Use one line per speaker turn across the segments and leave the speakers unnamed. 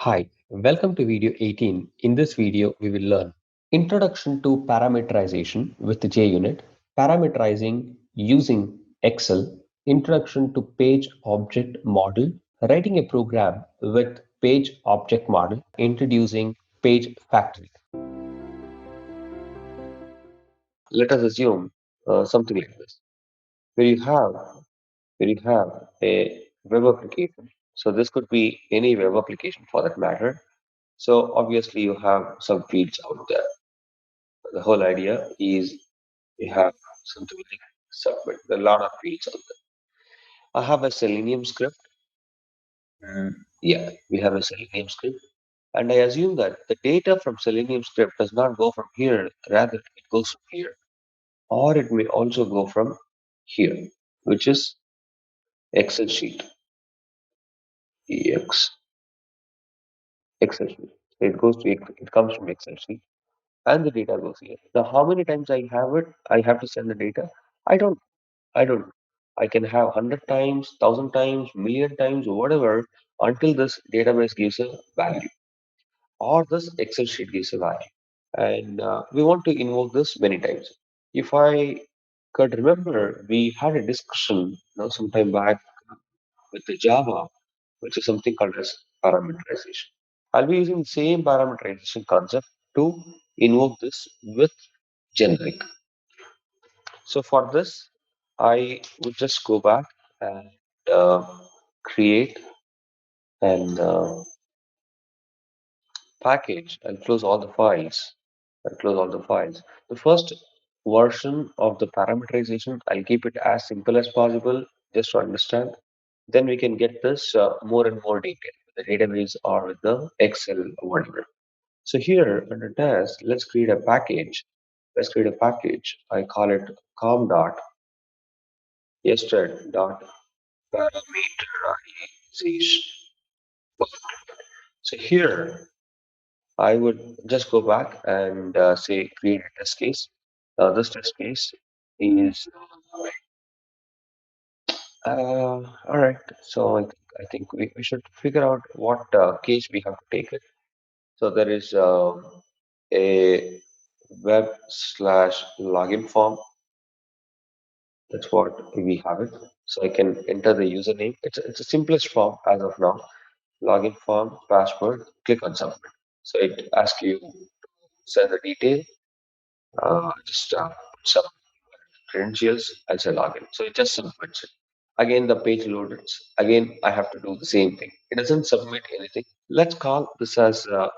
Hi, welcome to video 18. In this video, we will learn Introduction to Parameterization with JUnit, Parameterizing using Excel, Introduction to Page Object Model, writing a program with Page Object Model, introducing PageFactory. Let us assume something like this, where you have a web application. So this could be any web application for that matter. So obviously you have some fields out there. The whole idea is you have something like submit. There are a lot of fields out there. I have a Selenium script. Yeah, we have a Selenium script. And I assume that the data from Selenium script does not go from here, rather it goes from here. Or it may also go from here, which is Excel sheet. EX Excel sheet. So it goes to it comes from Excel sheet and the data goes here. Now how many times I have it, I have to send the data? I don't I don't. I can have 100 times, 1,000 times, million times, whatever, until this database gives a value or this Excel sheet gives a value. And we want to invoke this many times. If I could remember, we had a discussion some time back with the Java, which is something called as parameterization. I'll be using the same parameterization concept to invoke this with generic. So for this, I would just go back and uh, create an package and close all the files. And close all the files. The first version of the parameterization, I'll keep it as simple as possible just to understand. Then we can get this more and more detail with the database or with the Excel or whatever. So here under test, let's create a package. Let's create a package. I call it com dot yesterday dot parameterization. So here I would just go back and say create a test case. This test case is all right. So I think we should figure out what case we have to take it. So there is a web slash login form. That's what we have it. So I can enter the username. It's the simplest form as of now. Login form, password, click on submit. So it asks you send the detail, just some credentials, and say login. So it just submits it. Again, the page loaded. Again, I have to do the same thing. It doesn't submit anything. Let's call this as a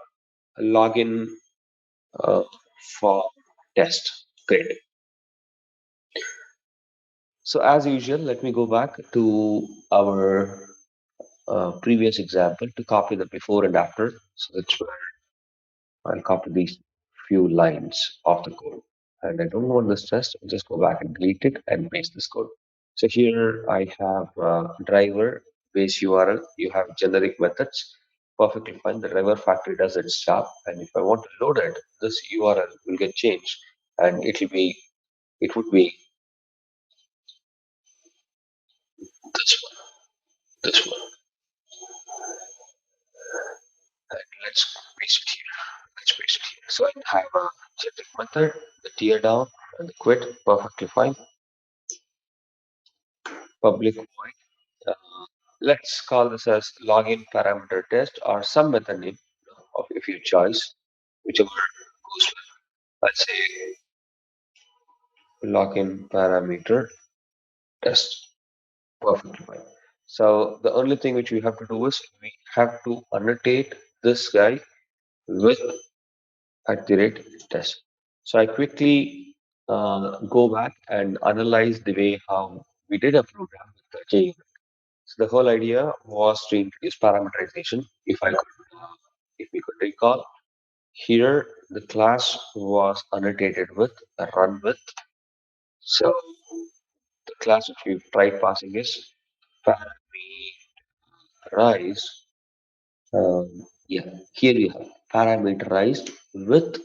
login uh, for test. Great. So as usual, let me go back to our previous example to copy the before and after. So that's where I'll copy these few lines of the code. And I don't want this test, I'll just go back and delete it and paste this code. So here I have driver base URL. You have generic methods. Perfectly fine. The driver factory does its job. And if I want to load it, this URL will get changed and it would be this one, this one. And let's paste it here. Let's paste it here. So I have a generic method, the tear down and the quit. Perfectly fine. Public void. Let's call this as login parameter test or some method name of if you choice, whichever goes well. Let's say login parameter test. Perfectly fine. So the only thing which we have to do is we have to annotate this guy with at the rate test. So I quickly go back and analyze the way how we did a program with the J. So the whole idea was to introduce parameterization. If we could recall, here the class was annotated with a run with. So the class which we tried passing is parameterize. Yeah, here we have parameterized with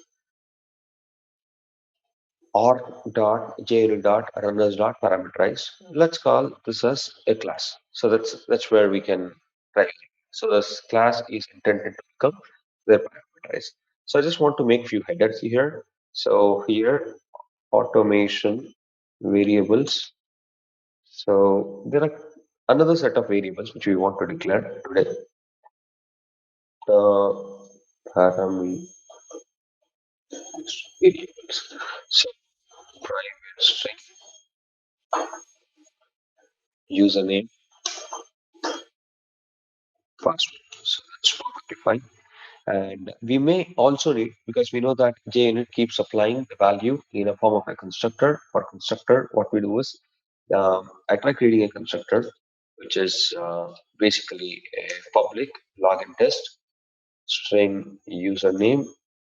or dot jl dot runners dot parameterize. Let's call this as a class. So that's where we can try. So this class is intended to become their parameterized. So I just want to make few headers here. So here automation variables. So there are another set of variables which we want to declare today. Parameter variables. So private string, username, password. So that's perfectly fine. And we may also need, because we know that JUnit keeps applying the value in a form of a constructor. For constructor, what we do is I try creating a constructor which is basically a public login test, string username,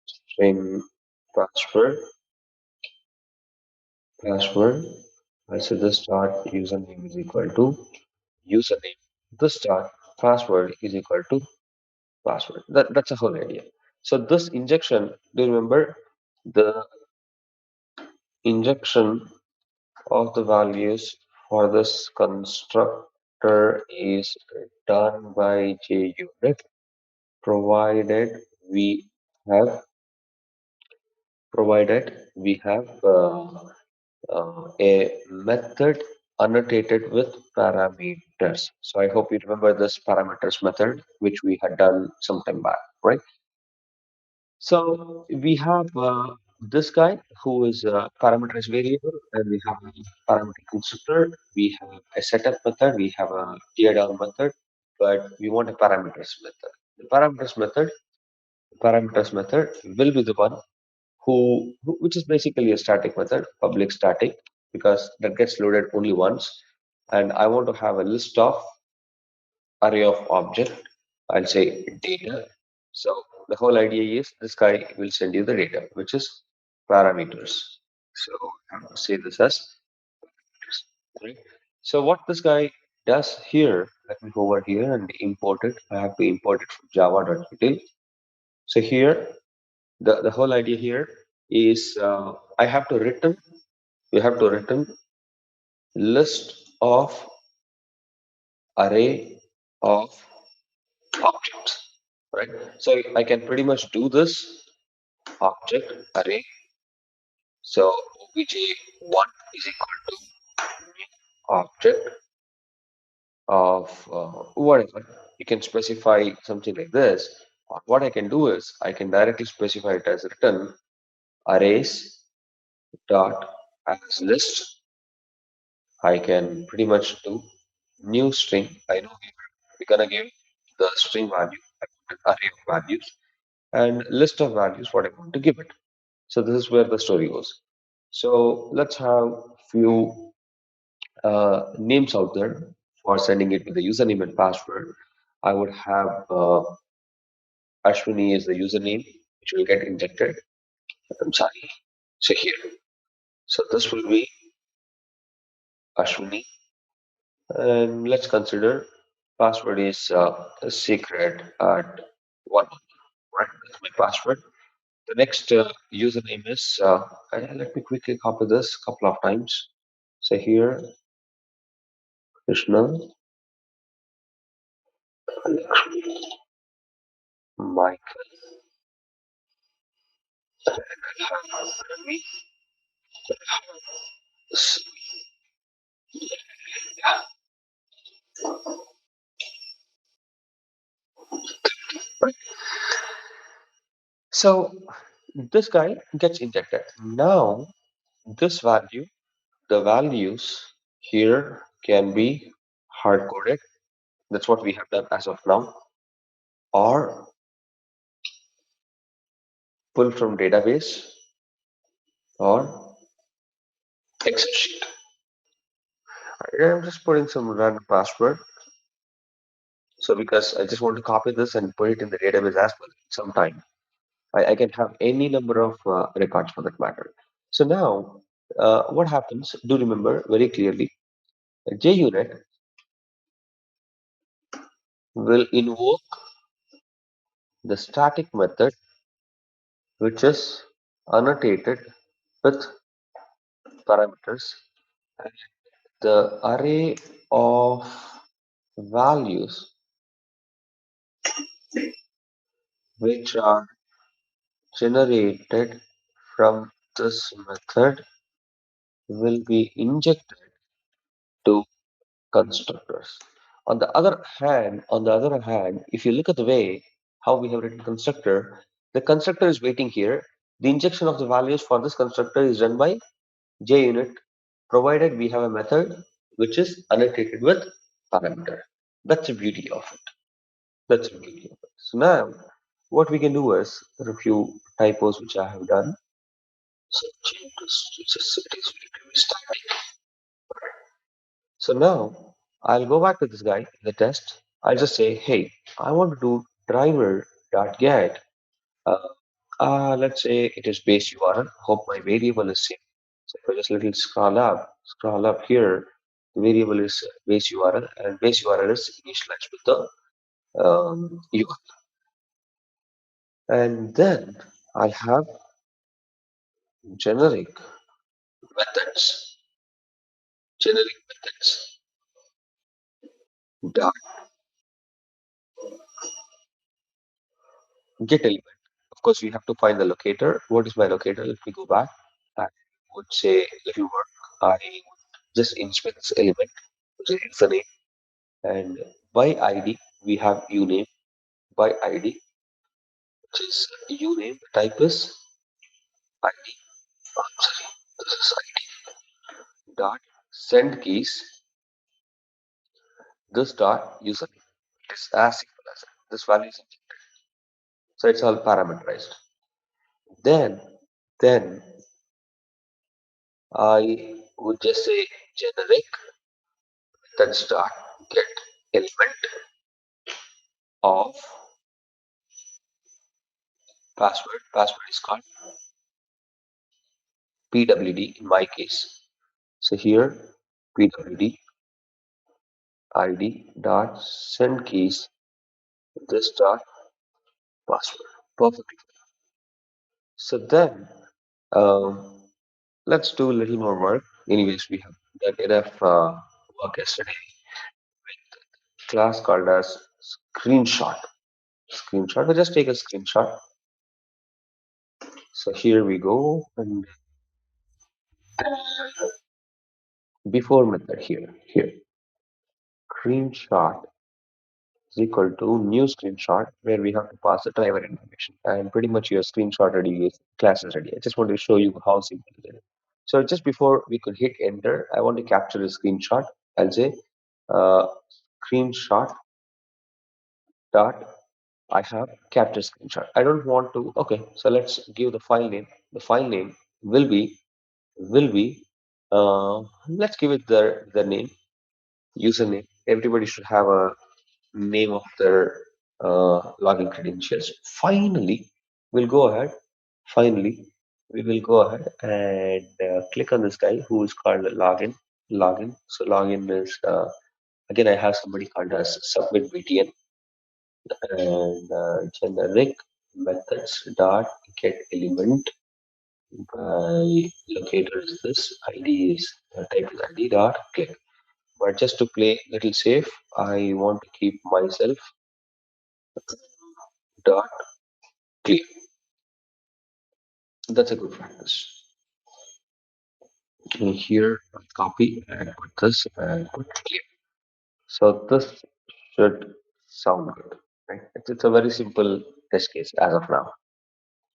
string password, password. I say this dot username is equal to username. This dot password is equal to password. That's the whole idea. So this injection, do you remember the injection of the values for this constructor is done by JUnit, provided we have a method annotated with parameters. So I hope you remember this parameters method, which we had done some time back, right? So we have this guy who is a parameterized variable, and we have a parameter constructor. We have a setup method. We have a tear down method, but we want a parameters method. The parameters method will be the one which is basically a static method, public static, because that gets loaded only once. And I want to have a list of array of object. I'll say data. So the whole idea is this guy will send you the data, which is parameters. So I have to say this as parameters, right? So what this guy does here, let me go over here and import it. I have to import it from java.util. So here, the whole idea here is we have to return list of array of objects, right? So I can pretty much do this object array. So obj1 is equal to object of whatever. You can specify something like this. Or what I can do is I can directly specify it as return arrays dot as list. I can pretty much do new string. I know we're gonna give the string value, an array of values, and list of values what I want to give it. So this is where the story goes. So let's have few names out there for sending it with the username and password. I would have Ashwini is the username, which will get injected. I'm sorry. So here. So this will be Ashwini. And let's consider password is secret at one. Right? That's my password. The next username is, let me quickly copy this a couple of times. So here, Krishna, Michael, Ravi, right? So this guy gets injected. Now, this value, the values here can be hard coded. That's what we have done as of now, or pull from database or Excel sheet. I'm just putting some random password. So because I just want to copy this and put it in the database as well sometime. I can have any number of records for that matter. So now, what happens? Do remember very clearly, JUnit will invoke the static method, which is annotated with parameters, and the array of values which are generated from this method will be injected to constructors. On the other hand, if you look at the way how we have written constructor, the constructor is waiting here. The injection of the values for this constructor is done by JUnit, provided we have a method which is annotated with parameter. That's the beauty of it. That's the beauty of it. So now, what we can do is there are a few typos which I have done. So change this to just it is very static. So now I'll go back to this guy in the test. I'll just say, hey, I want to do driver.get. Uh, let's say it is base URL. Hope my variable is same. So if I just little scroll up here, the variable is base URL, and base URL is initialized with the URL. And then I have generic methods, generic methods dot get element. Of course, we have to find the locator. What is my locator? Let me go back. I would say little work. I would just inspect this element, which is its name, and by ID we have uname by ID, which is uname. Type is ID. Sorry, this is ID dot send keys. This dot username. It is as simple as that. This value is injected. So it's all parameterized. Then, then I would just say generic then start get element of password. Password is called PWD in my case. So here PWD ID dot send keys this dot password. Perfect. So then um, let's do a little more work. Anyways, we have done enough work yesterday. Class called as screenshot. Screenshot. We just take a screenshot. So here we go, and before method here screenshot is equal to new screenshot where we have to pass the driver information, and pretty much your screenshot ready is class is ready. I just want to show you how simple it is. So just before we could hit enter, I want to capture a screenshot. I'll say uh, screenshot dot I have capture screenshot. I don't want to. Okay, so let's give the file name. The file name will be will be let's give it the name, username. Everybody should have a name of their login credentials. Finally, we'll go ahead. Finally, we will go ahead and click on this guy who is called login. Login. So login is again I have somebody called as submit BTN, and generic methods dot get element by locator is this ID is type is ID dot click. But just to play little safe, I want to keep myself dot clear. That's a good practice. And here, I copy and put this and put clear. So this should sound good, right? It's a very simple test case as of now.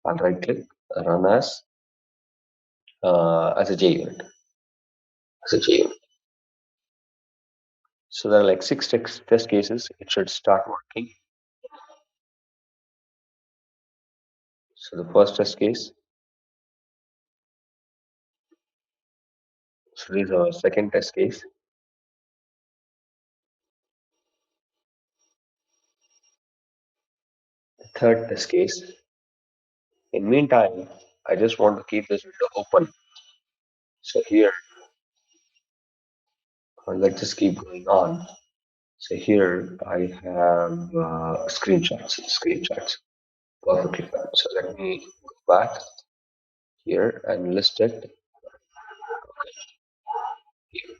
I'll right click, run as a JUnit, as a JUnit. So there are like six test cases. It should start working. So the first test case. So this is our second test case. The third test case. In meantime, I just want to keep this window open. So here, let's just keep going on. So here I have screenshots, perfectly fine. So let me go back here and list it here.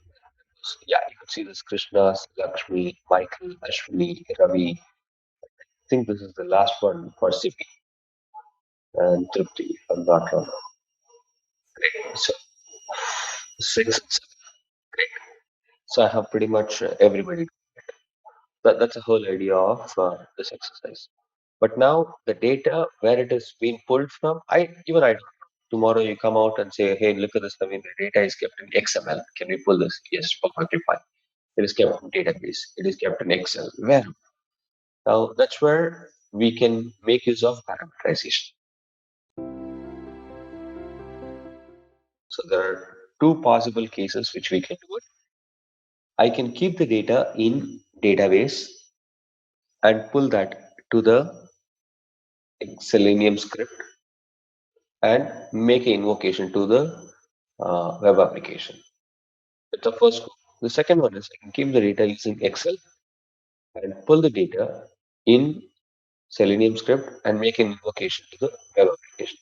So yeah, you can see this Krishna, Lakshmi, Michael, Ashwini, Ravi. think this is the last one for Sippy and Tripti, if I'm not wrong. So six and seven. Great. So I have pretty much everybody. That's the whole idea of this exercise. But now the data where it is being pulled from, I don't know. Tomorrow you come out and say, hey, look at this. I mean, the data is kept in XML. Can we pull this? Yes, perfectly fine. It is kept in database. It is kept in Excel. Where? Now that's where we can make use of parameterization. So there are two possible cases which we can do it. I can keep the data in database and pull that to the Selenium script and make an invocation to the web application. That's the first one. The second one is I can keep the data using Excel and pull the data in Selenium script and make an invocation to the web application.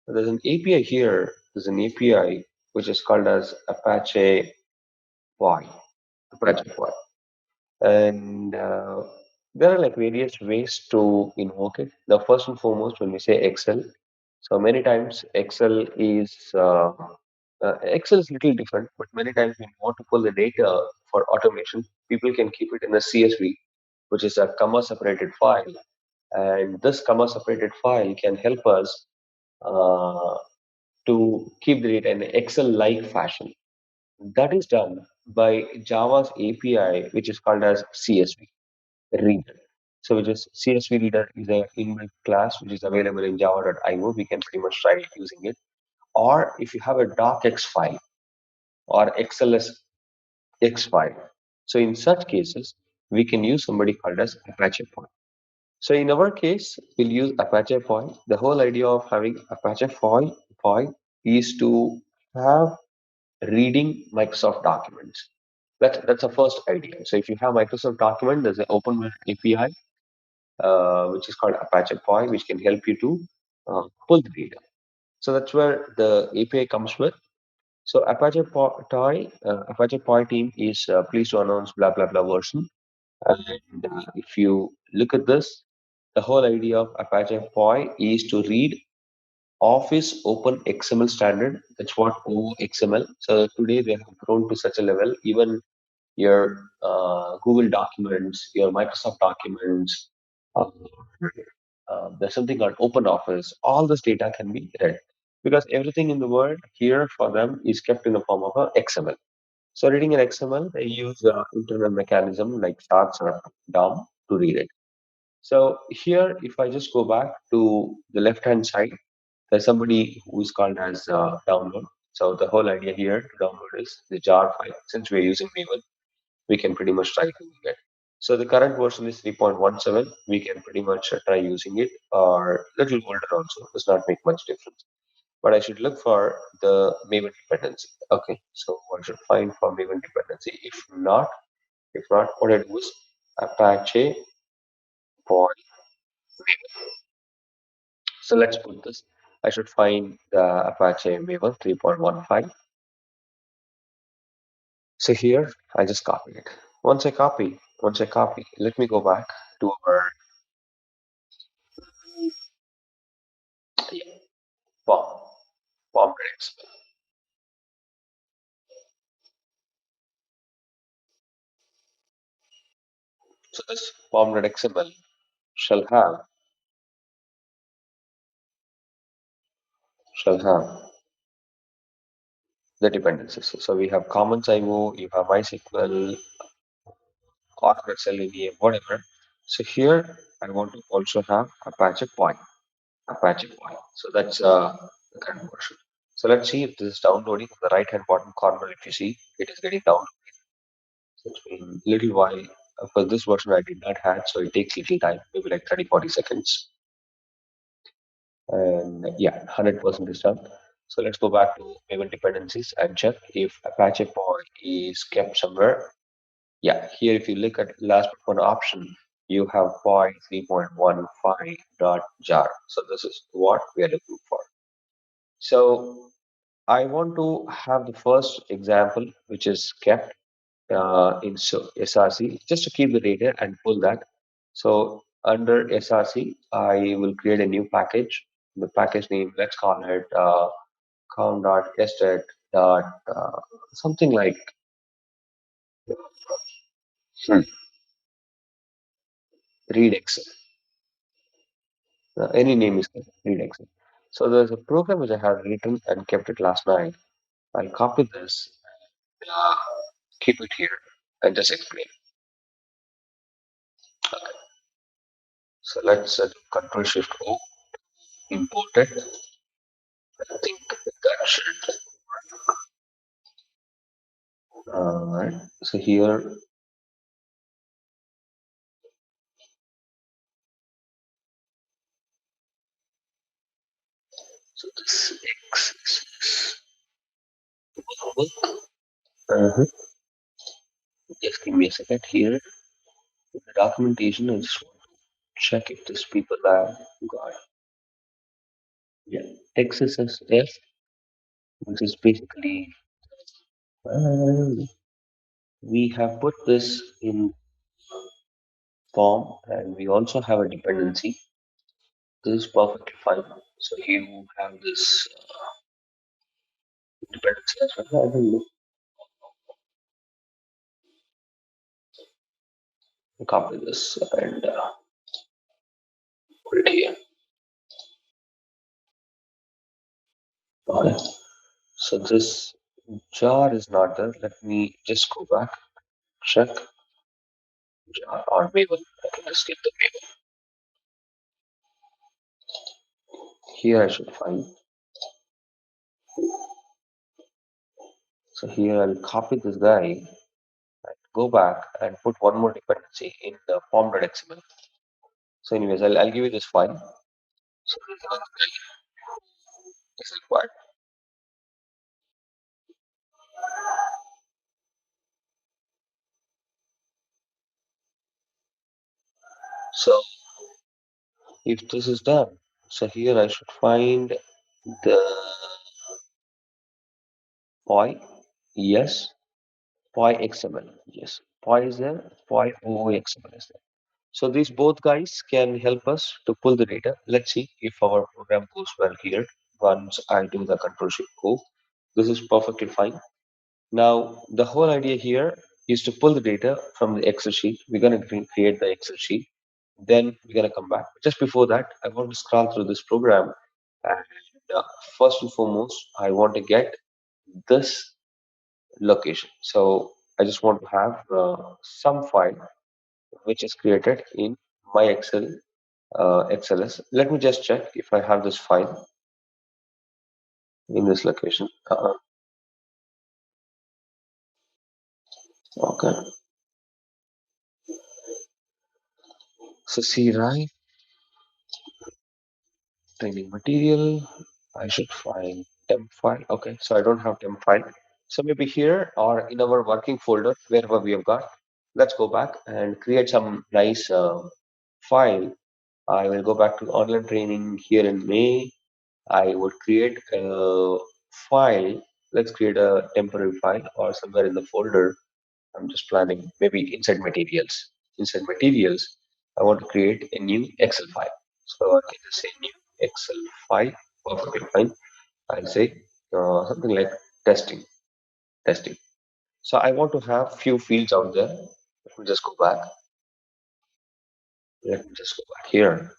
So there's an API here. There's an API which is called as Apache Py. Apache Py. And there are like various ways to invoke it. The first and foremost, when we say Excel, so many times Excel is little different, but many times when you want to pull the data for automation, people can keep it in a CSV, which is a comma separated file, and this comma separated file can help us uh, to keep the data in an Excel-like fashion. That is done by Java's API, which is called as CSV reader. So which is CSV reader is a inbuilt class which is available in java.io. We can pretty much try using it. Or if you have a docx file or XLSX file. So in such cases, we can use somebody called as Apache Point. So in our case, we'll use Apache Point. The whole idea of having Apache Point is to have reading Microsoft documents. That's the first idea. So if you have Microsoft document, there's an open API which is called Apache Py, which can help you to pull the data. So that's where the API comes with. So Apache Py team is pleased to announce blah blah blah version. And if you look at this, the whole idea of Apache Py is to read Office Open XML standard. That's what OXML. So today they have grown to such a level. Even your Google documents, your Microsoft documents, uh, there's something called Open Office. All this data can be read because everything in the world here for them is kept in the form of a XML. So reading an XML, they use internal mechanism like charts or DOM to read it. So here, if I just go back to the left-hand side, there's somebody who is called as download. So the whole idea here to download is the jar file. Since we're using Maven, we can pretty much try using it. So the current version is 3.17. We can pretty much try using it, or little older also. Does not make much difference. But I should look for the Maven dependency. Okay, so I should find for Maven dependency. If not, what I do is Apache for Maven. So let's put this. I should find the Apache Maven 3.15. So here I just copy it. Once I copy, let me go back to our yeah, POM, POM XML. So this POM.xml shall have the dependencies. So we have commons IO, you have MySQL, Oracle Selenium, whatever. So here I want to also have Apache Point. So that's the current version. So let's see if this is downloading in the right hand bottom corner. If you see, it is getting downloaded. So it's been a little while. For this version, I did not have, so it takes little time, maybe like 30, 40 seconds. And yeah, 100% is done. So let's go back to Maven dependencies and check if Apache Py is kept somewhere. Yeah, here if you look at last but one option, you have Py 3.15.jar. So this is what we are looking for. So I want to have the first example, which is kept in SRC, just to keep the data and pull that. So Under SRC, I will create a new package. The package name, let's call it com.sdet dot something like hmm, read Excel. Any name is good, read Excel. So there's a program which I have written and kept it last night. I'll copy this, uh, keep it here, and just explain. So let's do Control Shift O, import it. I think that should. Right. So here, so this X is work. Uh-huh. Just give me a second here. In the documentation, I just want to check if these people are got. Yeah, XSS F, which is basically uh, we have put this in form, and we also have a dependency. This is perfectly fine. So you have this dependency as well. I will copy this and put it here. Okay. So this jar is not there. Let me just go back, check jar or Maven. I can just get the Maven. Here I should find. So here I'll copy this guy, go back and put one more dependency in the form.xml. So anyways, I'll give you this file. So there's another guy is required. So if this is done, so here I should find the py, yes, py xml, yes, py is there, py xml is there. So these both guys can help us to pull the data. Let's see if our program goes well here. Once I do the control shift O, this is perfectly fine. Now, the whole idea here is to pull the data from the Excel sheet. We're going to create the Excel sheet. Then we're going to come back. Just before that, I want to scroll through this program. And first and foremost, I want to get this location. So I just want to have some file which is created in my Excel XLS. Let me just check if I have this file in this location. Okay. So see, right, training material. I should find temp file. Okay, so I don't have temp file. So maybe here or in our working folder, wherever we have got, let's go back and create some nice file. I will go back to online training here in May. I would create a file. Let's create a temporary file or somewhere in the folder. I'm just planning maybe inside materials. Inside materials, I want to create a new Excel file. So I can just say new Excel file. Perfectly fine. I'll say something like testing, testing. So I want to have few fields out there. Let me just go back. Let me just go back here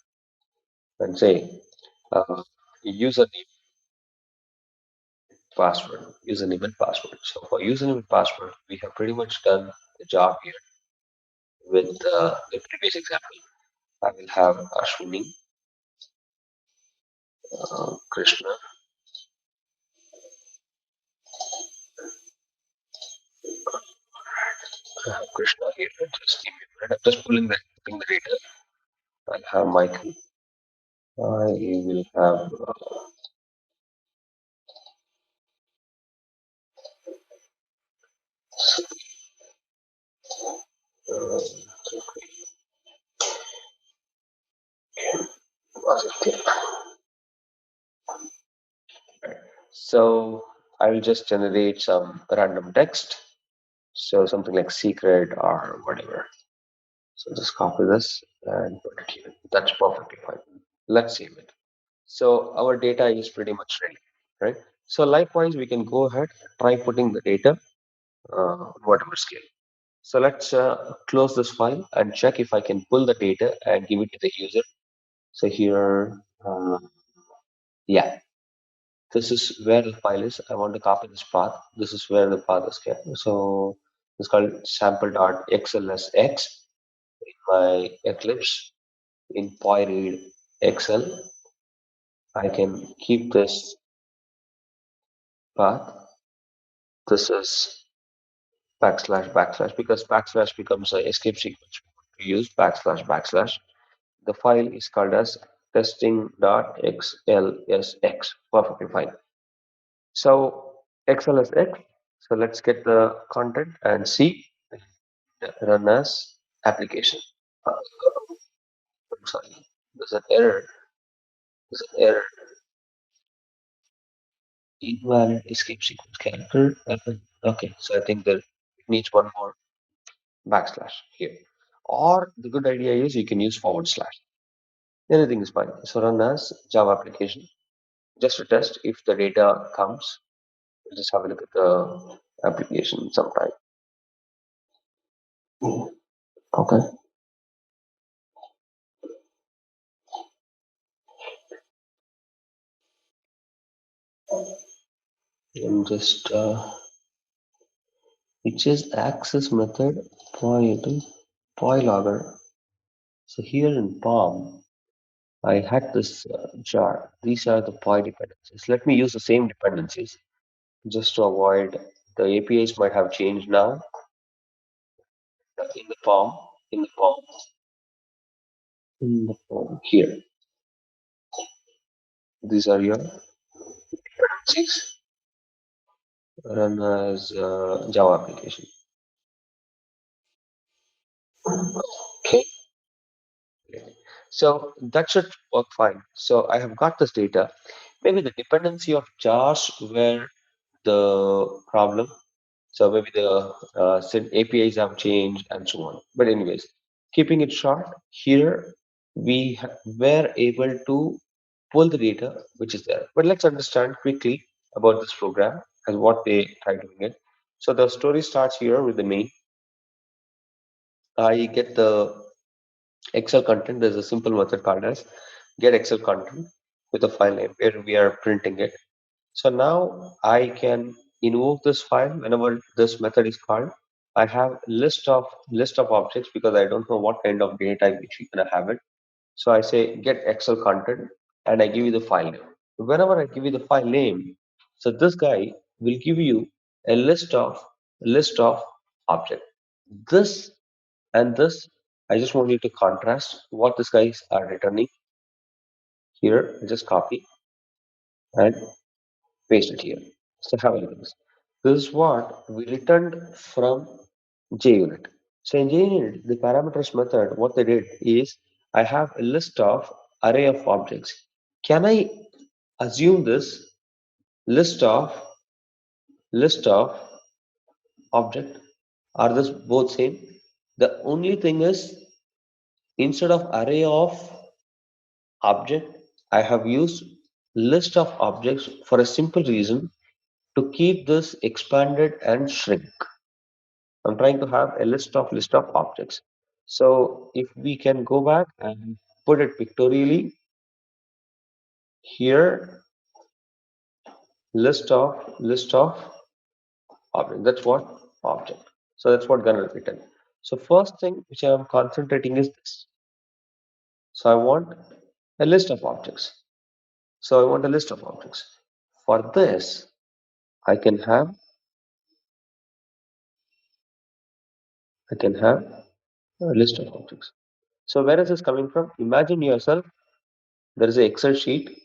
and say uh, username, password, username and password. So for username and password, we have pretty much done the job here with the previous example. I will have Ashwini, Krishna, Krishna here. Just give me a minute. I'm just pulling the data. I'll have Michael. I will have uh, so I will just generate some random text. So something like secret or whatever. So just copy this and put it here. That's perfectly fine. Let's save it. So our data is pretty much ready, right? So likewise, we can go ahead, try putting the data, whatever scale. So let's close this file and check if I can pull the data and give it to the user. So here, yeah, this is where the file is. I want to copy this path. This is where the path is kept. So it's called sample.xlsx in my Eclipse in PyRead Excel. I can keep this path. This is backslash because backslash becomes a escape sequence. We use backslash. The file is called as testing.xlsx. Perfectly fine. So XLSX. So let's get the content and see run as application. I'm sorry. There's an error. There's an error. Invalid escape sequence character. Okay, so I think there it needs one more backslash here. Or the good idea is you can use forward slash. Anything is fine. So run as Java application. Just to test if the data comes. We'll just have a look at the application sometime. Okay. And just it says access method py logger. So here in POM, I had this jar. These are the py dependencies. Let me use the same dependencies just to avoid the APIs might have changed now in the POM, in the POM, in the POM here. These are your dependencies run as Java application. Okay. So that should work fine. So I have got this data. Maybe the dependency of jars were the problem. So maybe the APIs have changed and so on. But anyways, keeping it short, here were able to pull the data which is there. But let's understand quickly about this program and what they try doing it. So the story starts here with the main. I get the Excel content. There's a simple method called as get Excel content with a file name where we are printing it. So now I can invoke this file whenever this method is called. I have list of objects because I don't know what kind of data type which we're gonna have it. So I say get Excel content and I give you the file name. Whenever I give you the file name, so this guy will give you a list of object. This and this, I just want you to contrast what these guys are returning here. Just copy and paste it here. So have a look at this. This is what we returned from JUnit. So in JUnit, the parameters method, what they did is I have a list of array of objects. Can I assume this list of list of object? Are this both same? The only thing is instead of array of object, I have used list of objects for a simple reason to keep this expanded and shrink. I'm trying to have a list of objects. So if we can go back and put it pictorially here, list of object. That's what object. So that's what gonna return. So first thing which I am concentrating is this. So I want a list of objects. So I want a list of objects. For this, I can have I can have a list of objects. So where is this coming from? Imagine yourself there is an Excel sheet.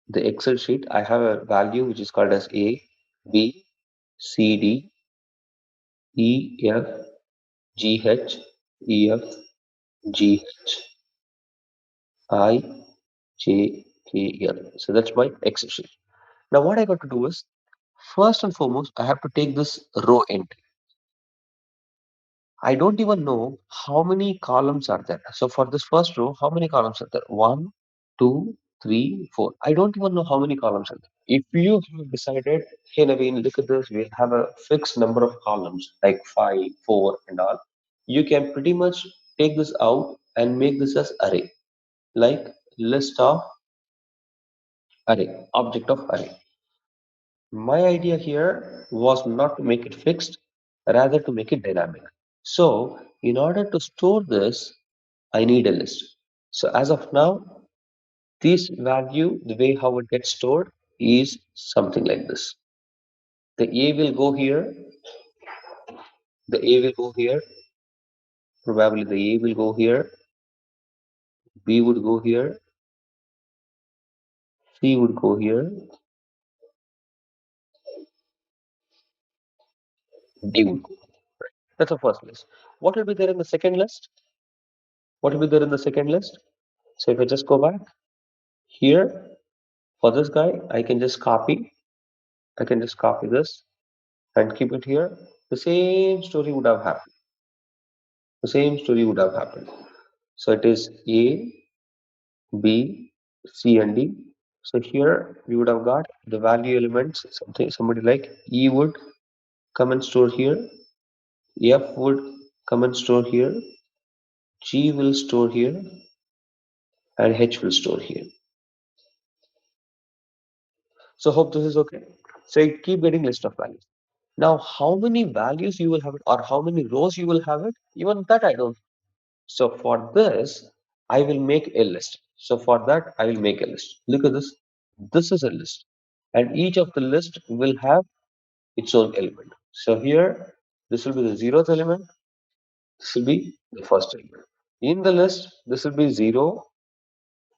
The Excel sheet, I have a value which is called as A, B, C, D, E, F, G, H, E, F, G, H, I, J, K, L. So that's my Excel sheet. Now what I got to do is, first and foremost, I have to take this row entry. I don't even know how many columns are there. So for this first row, how many columns are there? One, two, three, four. I don't even know how many columns are there. If you have decided, hey Naveen, look at this, we'll have a fixed number of columns like five, four, and all, you can pretty much take this out and make this as array, like list of array, object of array. My idea here was not to make it fixed, rather to make it dynamic. So, in order to store this, I need a list. So, as of now, this value, the way how it gets stored, is something like this. The A will go here, the A will go here, probably the A will go here, B would go here, C would go here, D would go. That's the first list. What will be there in the second list? What will be there in the second list? So, if I just go back here, for this guy, I can just copy this and keep it here. The same story would have happened. The same story would have happened. So it is A, B, C, and D. So here we would have got the value elements, somebody like E would come and store here, F would come and store here, G will store here, and H will store here. So hope this is okay. So you keep getting list of values. Now, how many values you will have it or how many rows you will have it, even that I don't. So for this, I will make a list. So for that, I will make a list. Look at this. This is a list. And each of the list will have its own element. So here, this will be the zeroth element. This will be the first element. In the list, this will be 0,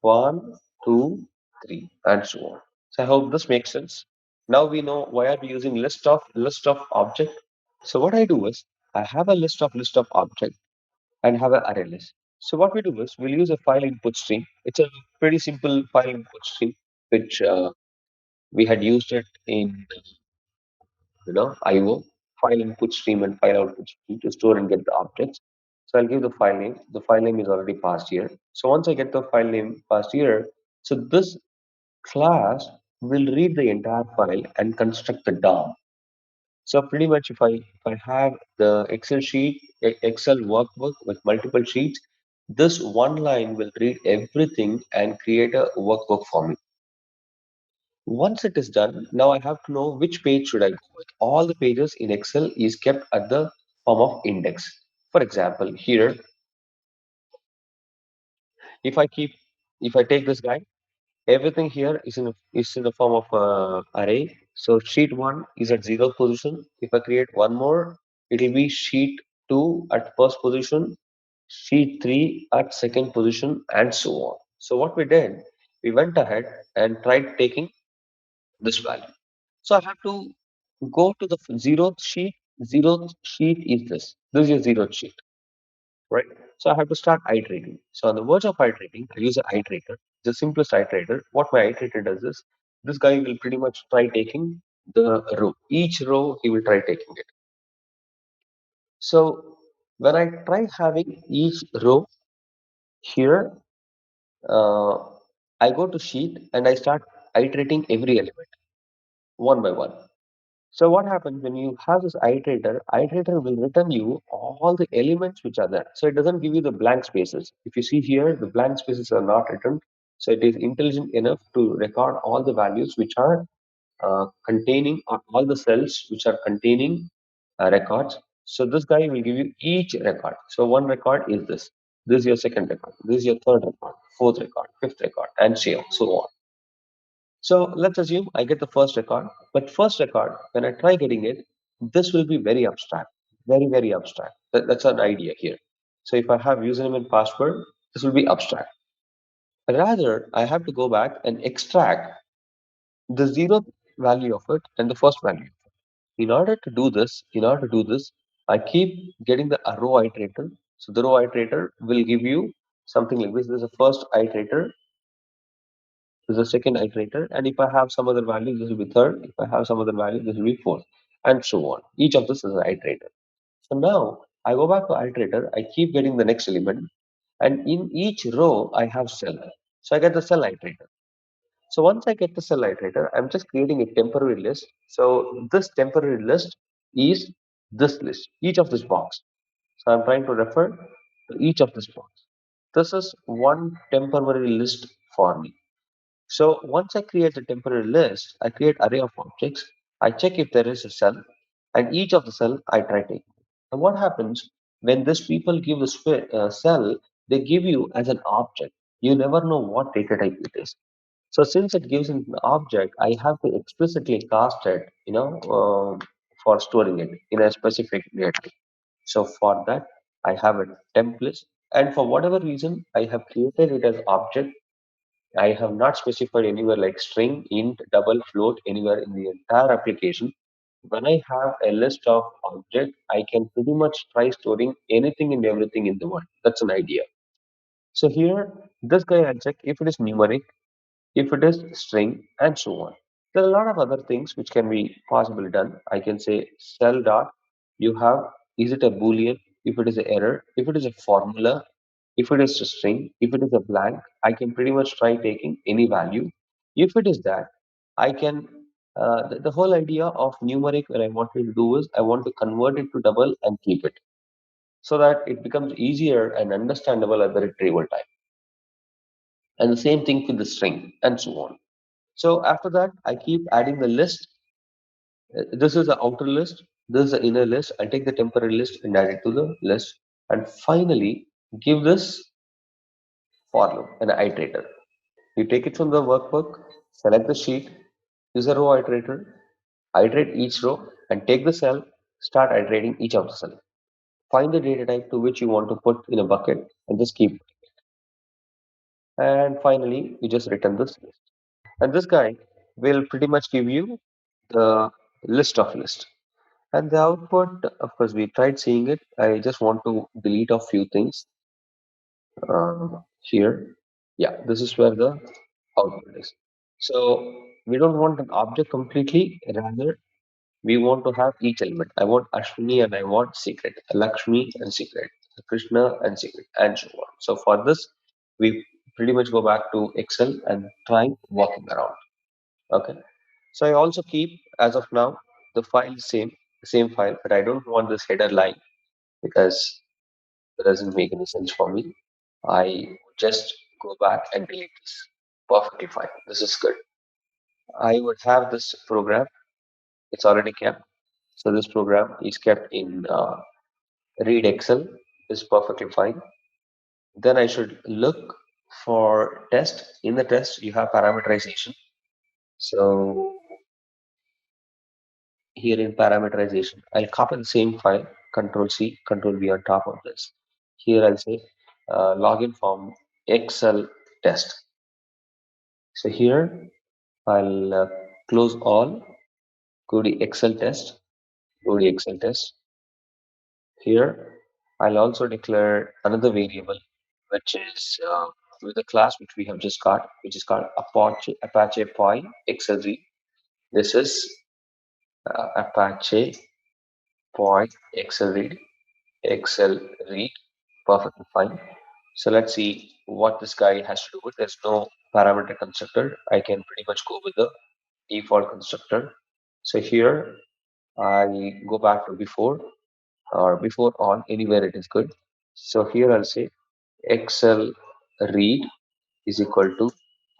1, 2, 3, and so on. So I hope this makes sense. Now we know why are we using list of object. So what I do is I have a list of object and have an array list. So what we do is we'll use a file input stream. It's a pretty simple file input stream, which we had used it in IO file input stream and file output stream to store and get the objects. So I'll give the file name. The file name is already passed here. So once I get the file name passed here, so this class will read the entire file and construct the DOM. So pretty much if I have the Excel sheet, Excel workbook with multiple sheets, this one line will read everything and create a workbook for me. Once it is done, now I have to know which page should I go with. All the pages in Excel is kept at the form of index. For example, here, if I keep, if I take this guy, everything here is in the form of array. So sheet one is at zeroth position. If I create one more, it will be sheet two at first position, sheet three at second position, and so on. So what we did, we went ahead and tried taking this value. So I have to go to the zeroth sheet. Zeroth sheet is this. This is your zeroth sheet, right? So I have to start iterating. So on the verge of iterating, I use an iterator, the simplest iterator. What my iterator does is, this guy will pretty much try taking the row. Each row, he will try taking it. So when I try having each row here, uh, I go to sheet and I start iterating every element one by one. So what happens when you have this iterator? Iterator will return you all the elements which are there. So it doesn't give you the blank spaces. If you see here, the blank spaces are not returned. So it is intelligent enough to record all the values which are containing all the cells which are containing records. So this guy will give you each record. So one record is this. This is your second record. This is your third record, fourth record, fifth record, and so on. So let's assume I get the first record, but first record, when I try getting it, this will be very abstract, very, very abstract. That's an idea here. So if I have username and password, this will be abstract. Rather, I have to go back and extract the zeroth value of it and the first value. In order to do this, I keep getting the row iterator. So the row iterator will give you something like this. This is the first iterator, this is the second iterator, and if I have some other value, this will be third. If I have some other value, this will be fourth, and so on. Each of this is an iterator. So now I go back to iterator, I keep getting the next element, and in each row I have cell. So I get the cell iterator. So once I get the cell iterator, I'm just creating a temporary list. So this temporary list is this list, each of this box. So I'm trying to refer to each of this box. This is one temporary list for me. So once I create a temporary list, I create array of objects. I check if there is a cell, and each of the cell I try taking. And what happens when these people give a cell? They give you as an object. You never know what data type it is. So since it gives an object, I have to explicitly cast it, for storing it in a specific data. So for that, I have a template, and for whatever reason, I have created it as object. I have not specified anywhere like string, int, double, float, anywhere in the entire application. When I have a list of objects, I can pretty much try storing anything and everything in the world. That's an idea. So here, this guy I'll check if it is numeric, if it is string, and so on. There are a lot of other things which can be possibly done. I can say cell dot. You have, is it a boolean? If it is an error, if it is a formula, if it is a string, if it is a blank, I can pretty much try taking any value. If it is that, I can. The whole idea of numeric when I wanted to do is I want to convert it to double and keep it so that it becomes easier and understandable at the retrieval time. And the same thing with the string and so on. So after that, I keep adding the list. This is the outer list. This is the inner list. I take the temporary list and add it to the list. And finally, give this for loop, an iterator. You take it from the workbook, select the sheet, use a row iterator, iterate each row, and take the cell, start iterating each of the cell. Find the data type to which you want to put in a bucket, and just keep. And finally, you just return this list. And this guy will pretty much give you the list of list. And the output, of course, we tried seeing it. I just want to delete a few things here. Yeah, this is where the output is. So we don't want an object completely. Rather, we want to have each element. I want Ashwini and I want secret, Lakshmi and secret, Krishna and secret, and so on. So for this, we pretty much go back to Excel and try walking around. Okay. So I also keep, as of now, the file the same file, but I don't want this header line because it doesn't make any sense for me. I just go back and delete this. Perfectly fine. This is good. I would have this program. It's already kept. So this program is kept in read Excel. Is perfectly fine. Then I should look for test. In the test, you have parameterization. So here in parameterization, I'll copy the same file, Control C, Control V on top of this. Here I'll say login form Excel test. So here I'll close all, go to Excel test, go to Excel test. Here I'll also declare another variable, which is with the class which we have just got, which is called Apache point XLZ. This is Apache point XLZ Excel read, perfectly fine. So let's see what this guy has to do with. There's no parameter constructor. I can pretty much go with the default constructor. So here I go back to before or before on, anywhere it is good. So here I'll say Excel read is equal to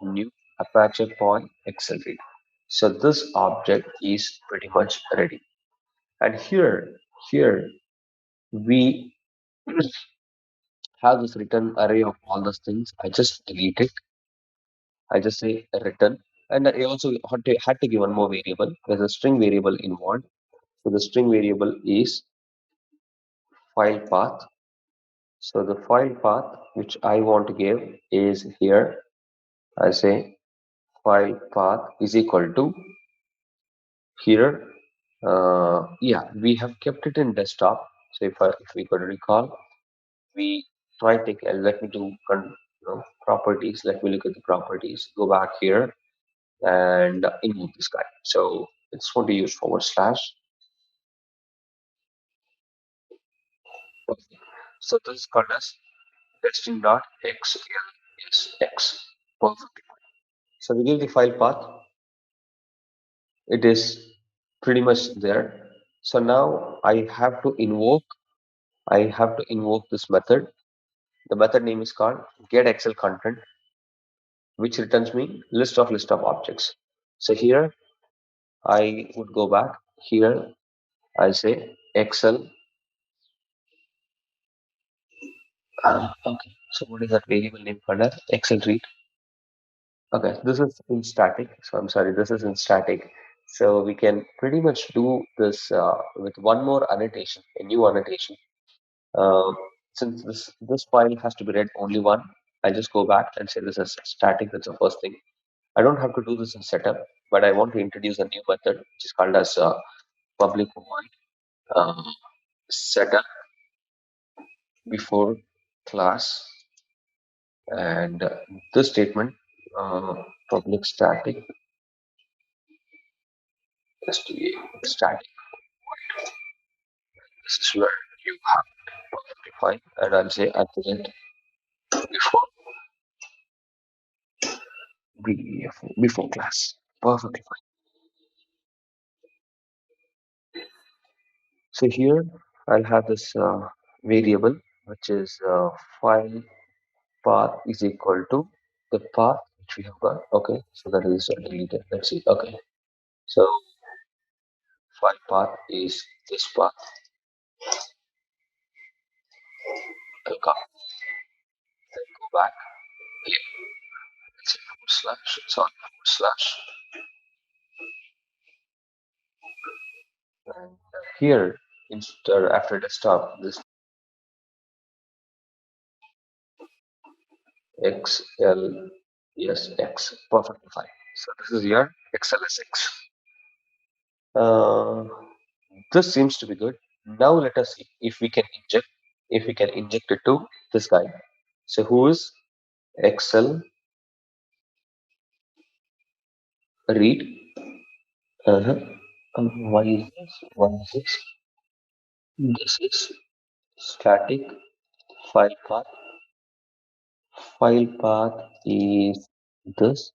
new Apache point Excel read. So this object is pretty much ready. And here we have this return array of all those things. I just delete it. I just say return. And I also had to give one more variable. There's a string variable involved. So the string variable is file path. So the file path which I want to give is here. I say file path is equal to here. Yeah, we have kept it in desktop. So if we could recall, we try take let me do properties. Let me look at the properties. Go back here and import this guy. So it's going to use forward slash So this is called as testing.xlsx. Perfect. So we give the file path. It is pretty much there. So now I have to invoke this method. The method name is called getExcelContent, which returns me list of objects. So here I would go back. Here I'll say Excel. Okay. So what is that variable name called as Excel read? Okay, this is in static. So I'm sorry, this is in static. So we can pretty much do this with one more annotation, a new annotation. Um, since this file has to be read only one, I just go back and say this is static. That's the first thing. I don't have to do this in setup, but I want to introduce a new method which is called as public void setup before class, and this statement public static SDET static. This is where you have perfectly fine, and I'll say at the end before before class. Perfectly fine. So here I'll have this variable which is file path is equal to the path which we have got. Okay, so that is deleted. Let's see. Okay, so file path is this path. I'll come then go back here. Let's say forward slash. Sorry, forward slash. And here instead after desktop this XL, yes, X, perfectly fine. So this is your XLSX. Uh, this seems to be good. Now let us see if we can inject it to this guy. So who is Excel read? Uh-huh. Why is this? Why is this? This is static file path. File path is this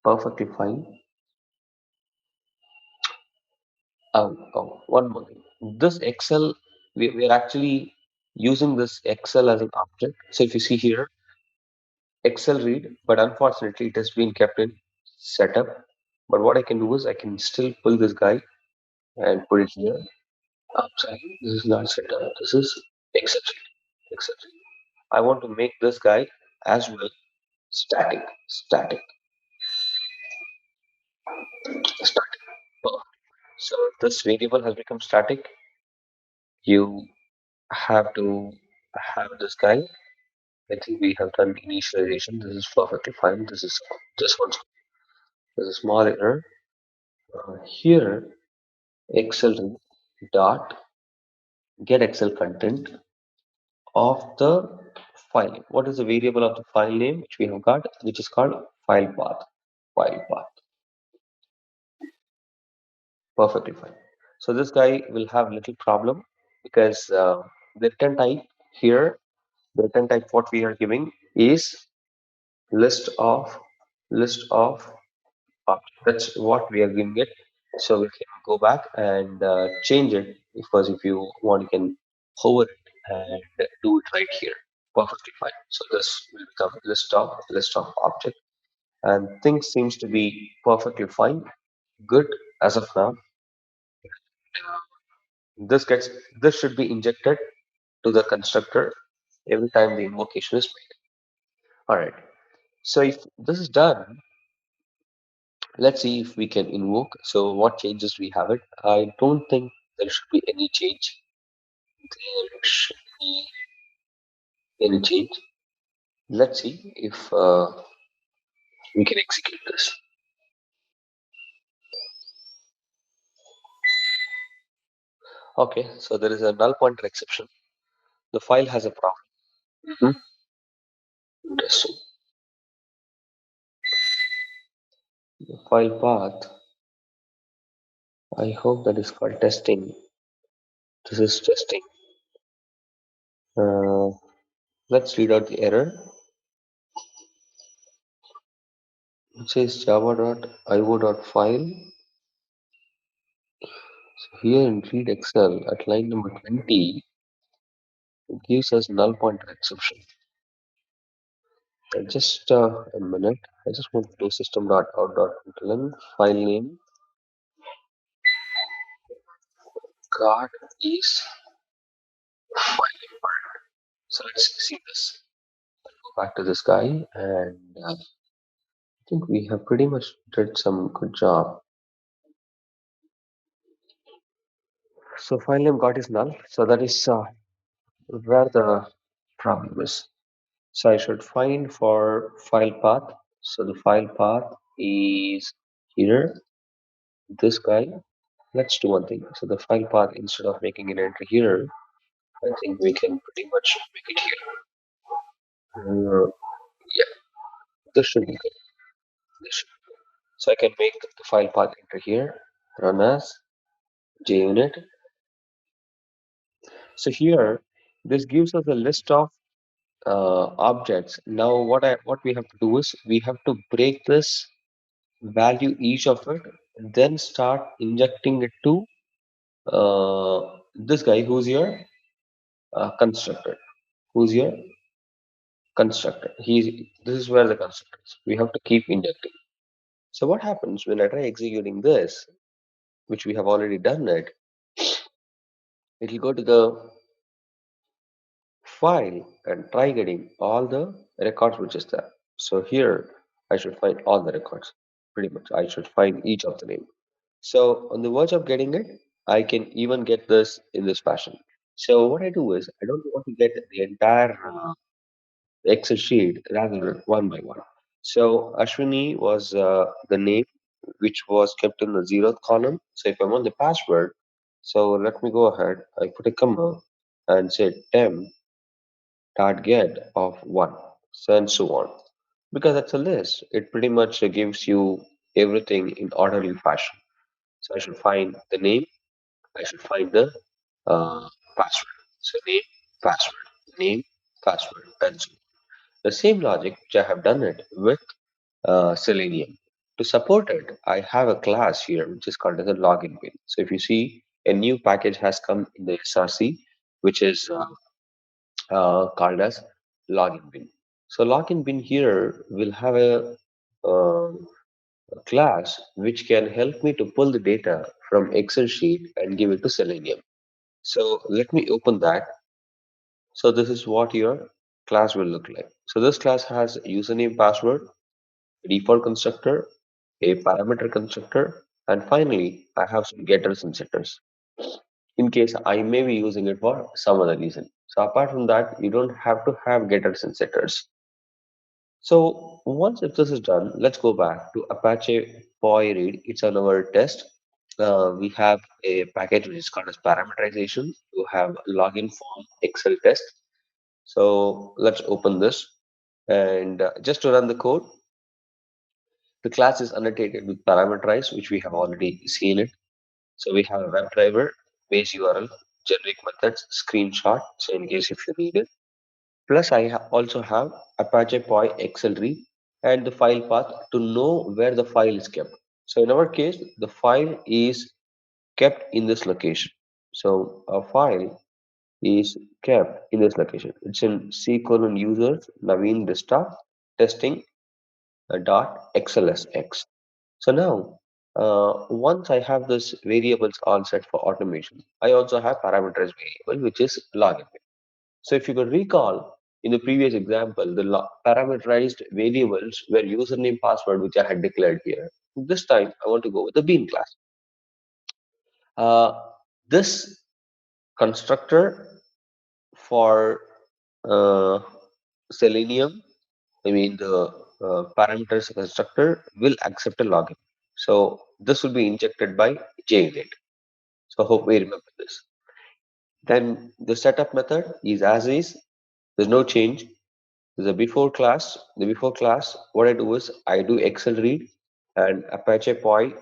perfectly fine. One more thing. This Excel, we're actually using this Excel as an object. So if you see here, Excel read, but unfortunately it has been kept in setup. But what I can do is I can still pull this guy and put it here. I'm sorry, this is not setup. This is Excel read. Excel read. I want to make this guy as well static. Static. Static. Perfect. So this variable has become static. You have to have this guy. I think we have done initialization. This is perfectly fine. This is just one. There's a small error. Here, Excel dot get Excel content of the file. What is the variable of the file name which we have got, which is called file path. File path. Perfectly fine. So this guy will have little problem because the return type here, the return type what we are giving is list of list of that's what we are giving it. So we can go back and change it because if you want, you can hover it and do it right here. Perfectly fine. So this will become list of object, and things seems to be perfectly fine, good as of now. This gets this should be injected to the constructor every time the invocation is made. All right. So if this is done, let's see if we can invoke. So what changes we have it? I don't think there should be any change. There should be any change. Let's see if we can execute this. Okay, so there is a null pointer exception. The file has a problem. Mhm. Interesting. The file path. I hope that is called testing. This is testing. Uh, let's read out the error. It says java.io.file. So here in read Excel at line number 20, it gives us null pointer exception. Just a minute. I just want to do system.out.println file name card is file name. So let's see this. Go back to this guy, and I think we have pretty much did some good job. So file name got is null. So that is where the problem is. So I should find for file path. So the file path is here. This guy. Let's do one thing. So the file path, instead of making an entry here, I think we can pretty much make it here. Yeah, this should be good. This should. So I can make the file path enter here, run as JUnit. So here, this gives us a list of objects. Now, what we have to do is we have to break this value each of it, and then start injecting it to this guy who's your constructor. Who's your constructor? This is where the constructor is. We have to keep injecting. So what happens when I try executing this, which we have already done it? It'll go to the file and try getting all the records which is there. So here I should find all the records. Pretty much I should find each of the name. So on the verge of getting it, I can even get this in this fashion. So what I do is I don't want to get the entire Excel sheet rather than one by one. So Ashwini was the name which was kept in the zeroth column. So if I want the password, so let me go ahead. I put a comma and say temp target of 1, so and so on. Because that's a list, it pretty much gives you everything in orderly fashion. So I should find the name, I should find the password. So password, name, password, and so on. The same logic which I have done it with Selenium. To support it, I have a class here which is called as a login bin. So if you see, a new package has come in the SRC, which is called as login bin. So login bin here will have uh, a class which can help me to pull the data from Excel sheet and give it to Selenium. So let me open that. So this is what your class will look like. So this class has username, password, default constructor, a parameter constructor, and finally I have some getters and setters in case I may be using it for some other reason. So apart from that, you don't have to have getters and setters. So once if this is done, let's go back to Apache POI read. It's on our test. We have a package which is called as parameterization to have login form Excel test. So let's open this and just to run the code, the class is annotated with parameterize, which we have already seen it. So we have a WebDriver, base URL, generic methods, screenshot. So in case if you need it. Plus, also have Apache POI Excel read and the file path to know where the file is kept. So in our case, the file is kept in this location. So a file is kept in this location. It's in C colon users Naveen desktop testing dot xlsx. So now, once I have this variables all set for automation, I also have parameterized variable which is login. So if you could recall in the previous example, the parameterized variables were username, password, which I had declared here. This time I want to go with the bean class. Uh, this constructor for uh, Selenium, I mean the parameters constructor will accept a login. So this will be injected by JUnit. So hope we remember this. Then the setup method is as is. There's no change. The before class, what I do is I do Excel read and Apache POI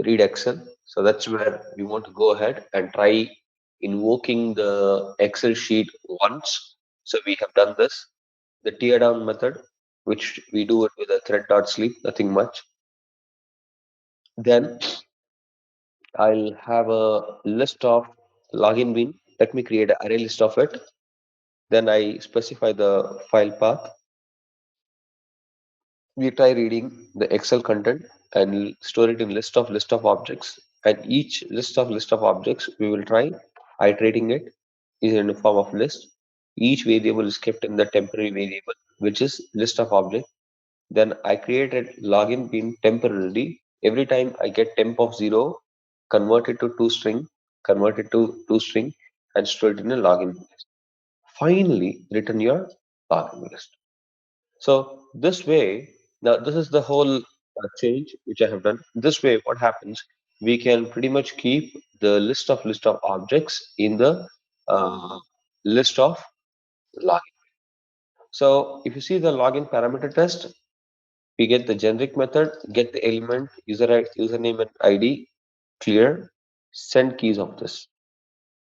read Excel. So that's where we want to go ahead and try invoking the Excel sheet once. So we have done this. The tear down method, which we do it with a thread.sleep, nothing much. Then I'll have a list of login bean. Let me create an array list of it. Then I specify the file path. We try reading the Excel content and store it in list of objects. And each list of objects, we will try iterating it is in the form of list. Each variable is kept in the temporary variable, which is list of objects. Then I created login bean temporarily. Every time I get temp of 0, convert it to two string, and store it in a login list. Finally, return your login list. So this way, now this is the whole change which I have done. This way, what happens? We can pretty much keep the list of objects in the uh, list of login. So if you see the login parameter test, we get the generic method, get the element, username and ID, clear, send keys of this.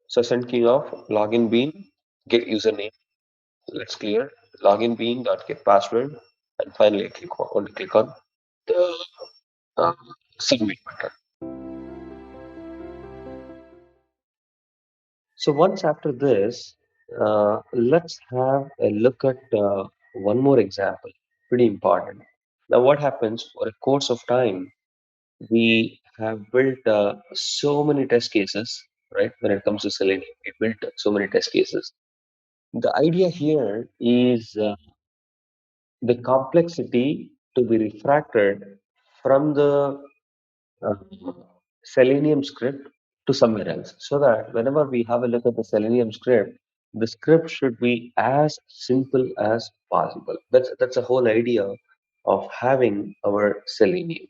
So send key of login bean, get username, let's clear, login bean dot get password, and finally want to click on the uh, submit button. So once after this, let's have a look at one more example, pretty important. Now what happens for a course of time, we have built so many test cases, right? When it comes to Selenium, we built so many test cases. The idea here is the complexity to be refracted from the uh, Selenium script to somewhere else, so that whenever we have a look at the Selenium script, the script should be as simple as possible. That's the whole idea of having our Selenium.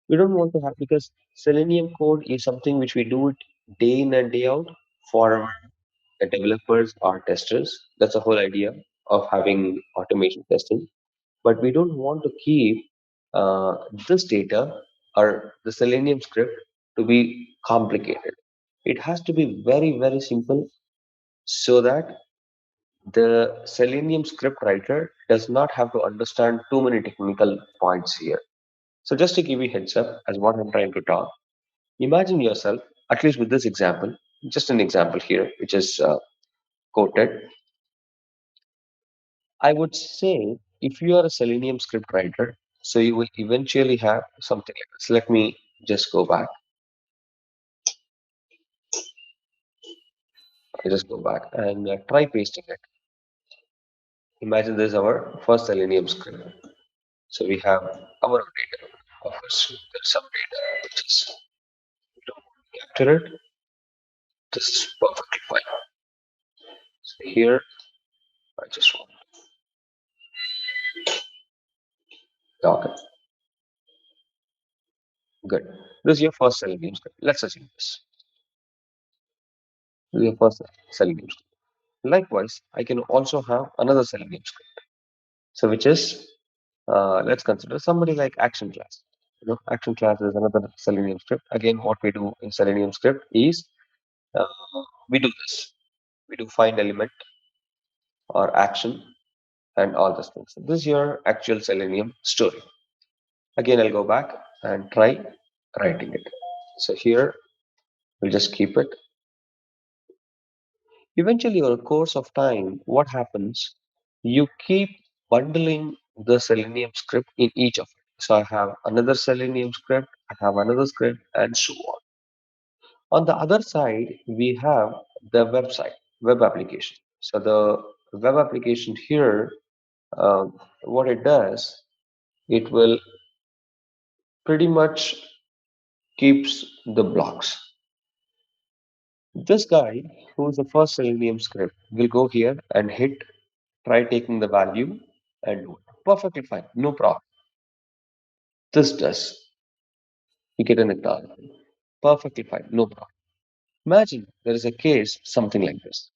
We don't want to have, because Selenium code is something which we do it day in and day out for our developers or testers. That's the whole idea of having automation testing. But we don't want to keep uh, this data or the Selenium script to be complicated. It has to be very, very simple, so that the Selenium script writer does not have to understand too many technical points here. So just to give you heads up as what I'm trying to talk, imagine yourself, at least with this example, just an example here, which is quoted. I would say if you are a Selenium script writer, so you will eventually have something like this. Let me just go back. I just go back and try pasting it. Imagine this is our first Selenium script. So we have our data. Of course, there's some data which is we don't want to capture it. This is perfectly fine. So here I just want. Okay, good. This is your first Selenium script. Let's assume this. This is your first Selenium script. Likewise, I can also have another Selenium script. So which is, let's consider somebody like action class. Action class is another Selenium script. Again, what we do in Selenium script is uh, we do this. We do find element or action and all those things. This is your actual Selenium story. Again, I'll go back and try writing it. So here we'll just keep it. Eventually, over a course of time, what happens? You keep bundling the Selenium script in each of it. So I have another Selenium script, I have another script, and so on. On the other side, we have the website, web application. So the web application here, what it does, it will pretty much keeps the blocks. This guy, who is the first Selenium script, will go here and hit try taking the value and do it. Perfectly fine, no problem. This does. You get an acknowledgement. Perfectly fine, no problem. Imagine there is a case, something like this.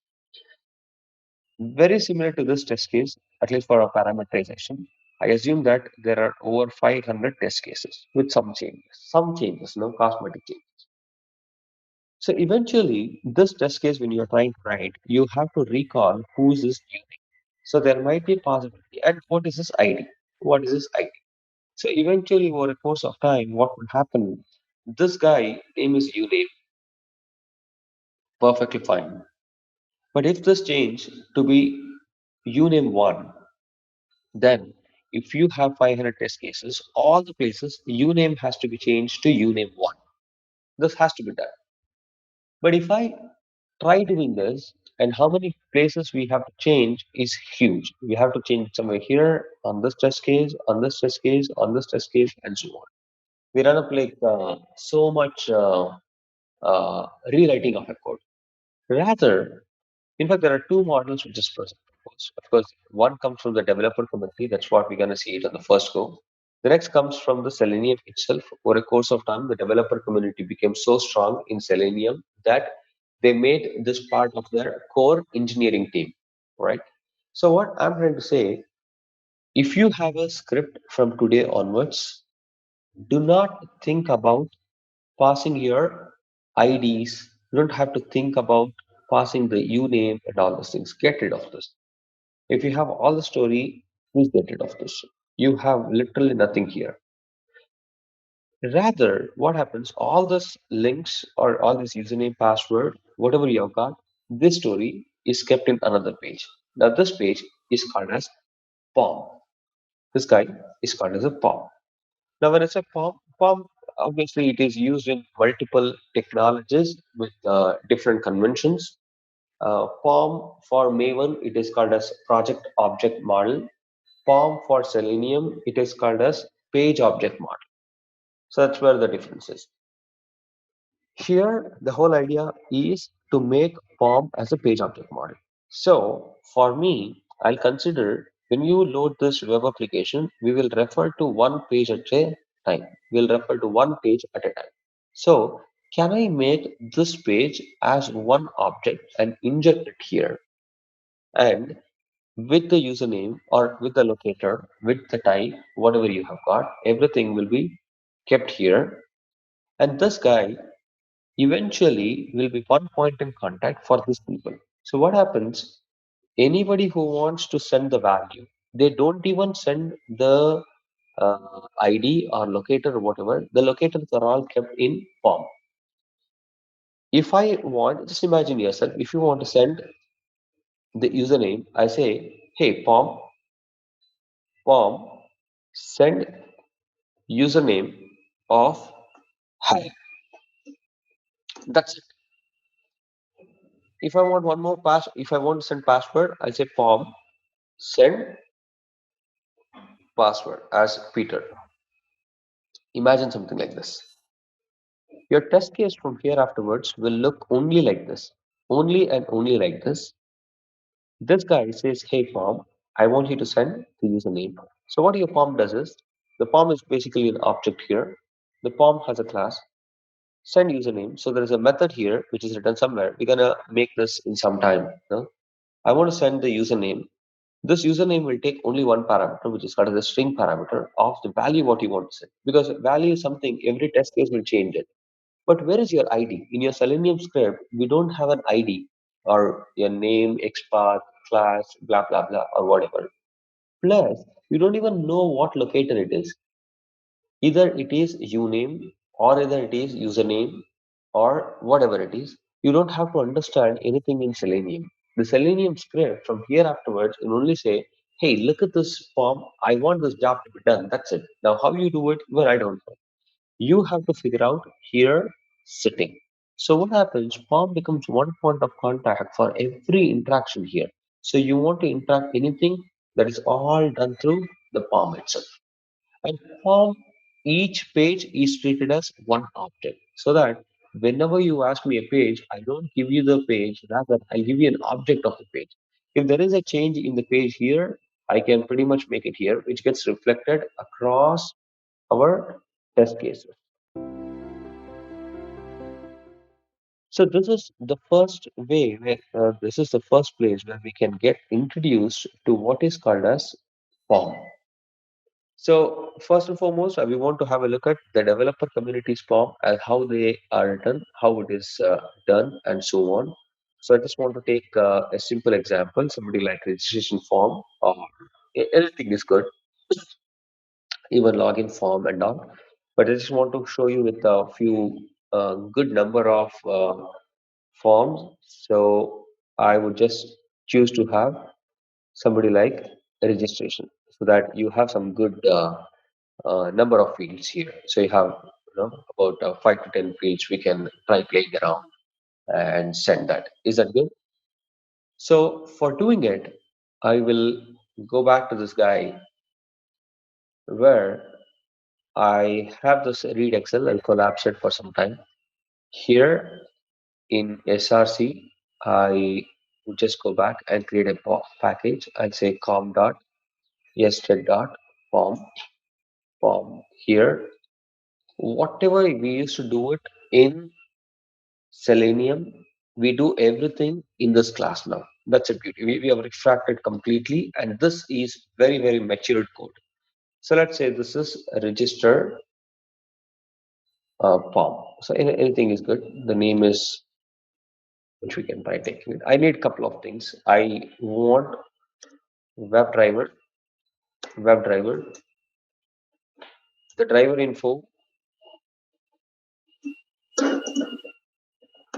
Very similar to this test case, at least for our parameterization. I assume that there are over 500 test cases with some changes, no cosmetic changes. So eventually, this test case, when you're trying to write, you have to recall who's this unique. So there might be a possibility. And what is this ID? What is this ID? So eventually, over the course of time, what will happen? This guy name is uname, perfectly fine. But if this change to be uname one, then if you have 500 test cases, all the places uname has to be changed to uname one. This has to be done. But if I try doing this, and how many places we have to change is huge. We have to change somewhere here on this test case, on this test case, on this test case, and so on. We run up like so much rewriting of a code. Rather, in fact, there are two models which is present. Of course, one comes from the developer community. That's what we're going to see it on the first go. The next comes from the Selenium itself. Over a course of time, the developer community became so strong in Selenium that they made this part of their core engineering team, right? So what I'm trying to say, if you have a script from today onwards, do not think about passing your IDs. You don't have to think about passing the uname and all those things. Get rid of this. If you have all the story, please get rid of this. You have literally nothing here. Rather, what happens? All these links or all this username, password, whatever you have got, this story is kept in another page. Now, this page is called as POM. This guy is called as a POM. Now, when it's a POM, obviously it is used in multiple technologies with different conventions. POM for Maven, it is called as Project Object Model. POM for Selenium, it is called as Page Object Model. So that's where the difference is. Here, the whole idea is to make POM as a page object model. So for me, I'll consider when you load this web application, we will refer to one page at a time. We'll refer to one page at a time. So can I make this page as one object and inject it here? And with the username or with the locator, with the type, whatever you have got, everything will be kept here. And this guy eventually will be one point in contact for these people. So what happens? Anybody who wants to send the value, they don't even send the ID or locator or whatever. The locators are all kept in POM. If I want, just imagine yourself, if you want to send the username, I say, hey POM, send username of hi. That's it. If I want one more pass, if I want to send password, I say POM, send password as Peter. Imagine something like this. Your test case from here afterwards will look only like this, only and only like this. This guy says, hey, POM, I want you to send the username. So, what your POM does is the POM is basically an object here. The POM has a class, send username. So, there is a method here which is written somewhere. We're going to make this in some time. No? I want to send the username. This username will take only one parameter, which is called as a string parameter of the value what you want to set. Because value is something every test case will change it. But where is your ID? In your Selenium script, we don't have an ID or your name, XPath, class, blah blah blah, or whatever. Plus, you don't even know what locator it is. Either it is uname or either it is username or whatever it is. You don't have to understand anything in Selenium. The Selenium script from here afterwards will only say, hey, look at this form. I want this job to be done. That's it. Now, how you do it, well, I don't know. You have to figure out here sitting. So what happens? Form becomes one point of contact for every interaction here. So you want to interact anything that is all done through the POM itself. And POM, each page is treated as one object. So that whenever you ask me a page, I don't give you the page, rather I'll give you an object of the page. If there is a change in the page here, I can pretty much make it here, which gets reflected across our test cases. So this is the first way where this is the first place where we can get introduced to what is called as POM. So first and foremost, we want to have a look at the developer communities form and how they are written, how it is done, and so on. So I just want to take a simple example, somebody like registration form or anything is good, even login form and all. But I just want to show you with a few good number of forms. So I would just choose to have somebody like registration so that you have some good number of fields here. So you have about 5 to 10 fields. We can try playing around and send that. Is that good? So for doing it, I will go back to this guy where I have this read Excel. I'll collapse it for some time. Here in SRC, I would just go back and create a package. I'll say com dot sted dot pom here. Whatever we used to do it in Selenium, we do everything in this class now. That's a beauty. We have extracted completely, and this is very, very matured code. So let's say this is a register POM. So anything is good. The name is which we can try taking it. I need a couple of things. I want web driver, web driver. The driver info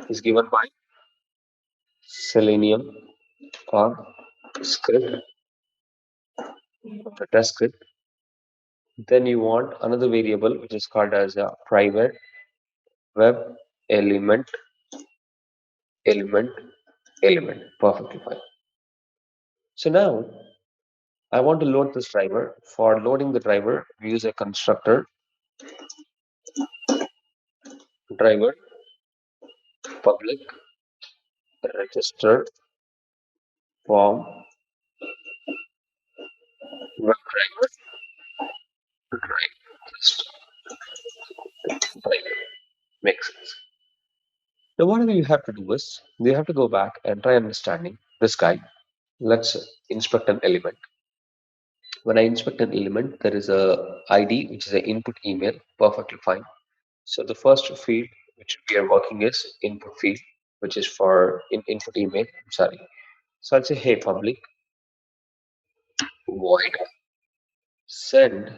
is given by Selenium or script, the test script. Then you want another variable which is called as a private web element, element, element. Perfectly fine. So now I want to load this driver. For loading the driver, we use a constructor driver public register form web driver driver. Makes sense. Now, whatever you have to do is you have to go back and try understanding this guy. Let's inspect an element. When I inspect an element, there is a ID which is an input email. Perfectly fine. So the first field which we are working is input field, which is for input email. I'm sorry. So I'll say, hey, public void send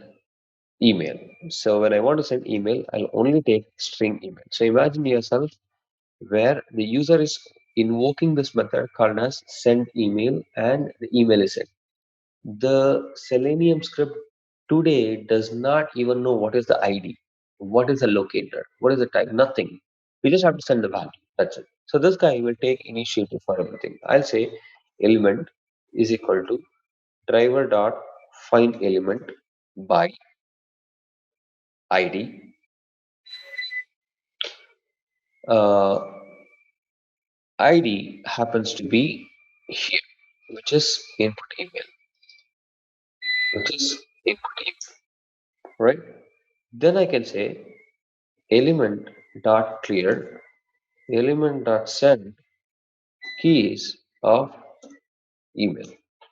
email. So when I want to send email, I'll only take string email. So imagine yourself where the user is invoking this method called as send email and the email is sent. The Selenium script today does not even know what is the ID, what is the locator, what is the type, nothing. We just have to send the value. That's it. So this guy will take initiative for everything. I'll say element is equal to driver dot find element by ID. Uh, ID happens to be here, which is input email, which is input email, right? Then I can say element dot clear, element dot send keys of email.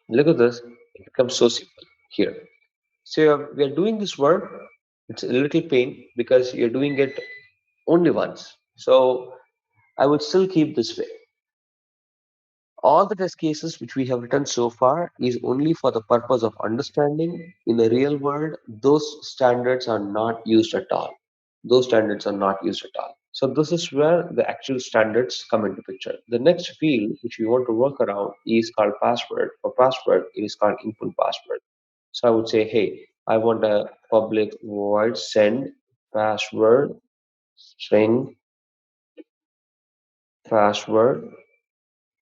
Look at this; it becomes so simple here. So we are doing this work. It's a little pain because you're doing it only once. So I would still keep this way. All the test cases which we have written so far is only for the purpose of understanding. In the real world, those standards are not used at all. Those standards are not used at all. So this is where the actual standards come into picture. The next field which we want to work around is called password. For password, it is called input password. So I would say, hey, I want a public void send password string password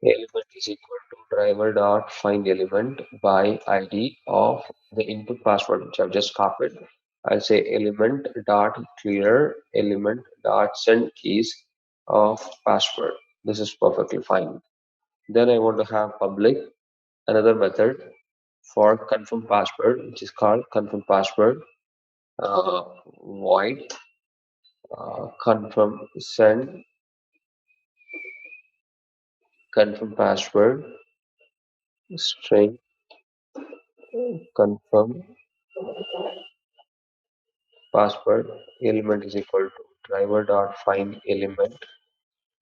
element is equal to driver dot find element by ID of the input password which I've just copied. I'll say element dot clear element dot send keys of password. This is perfectly fine. Then I want to have public another method for confirm password which is called confirm password void confirm send confirm password string confirm password element is equal to driver dot find element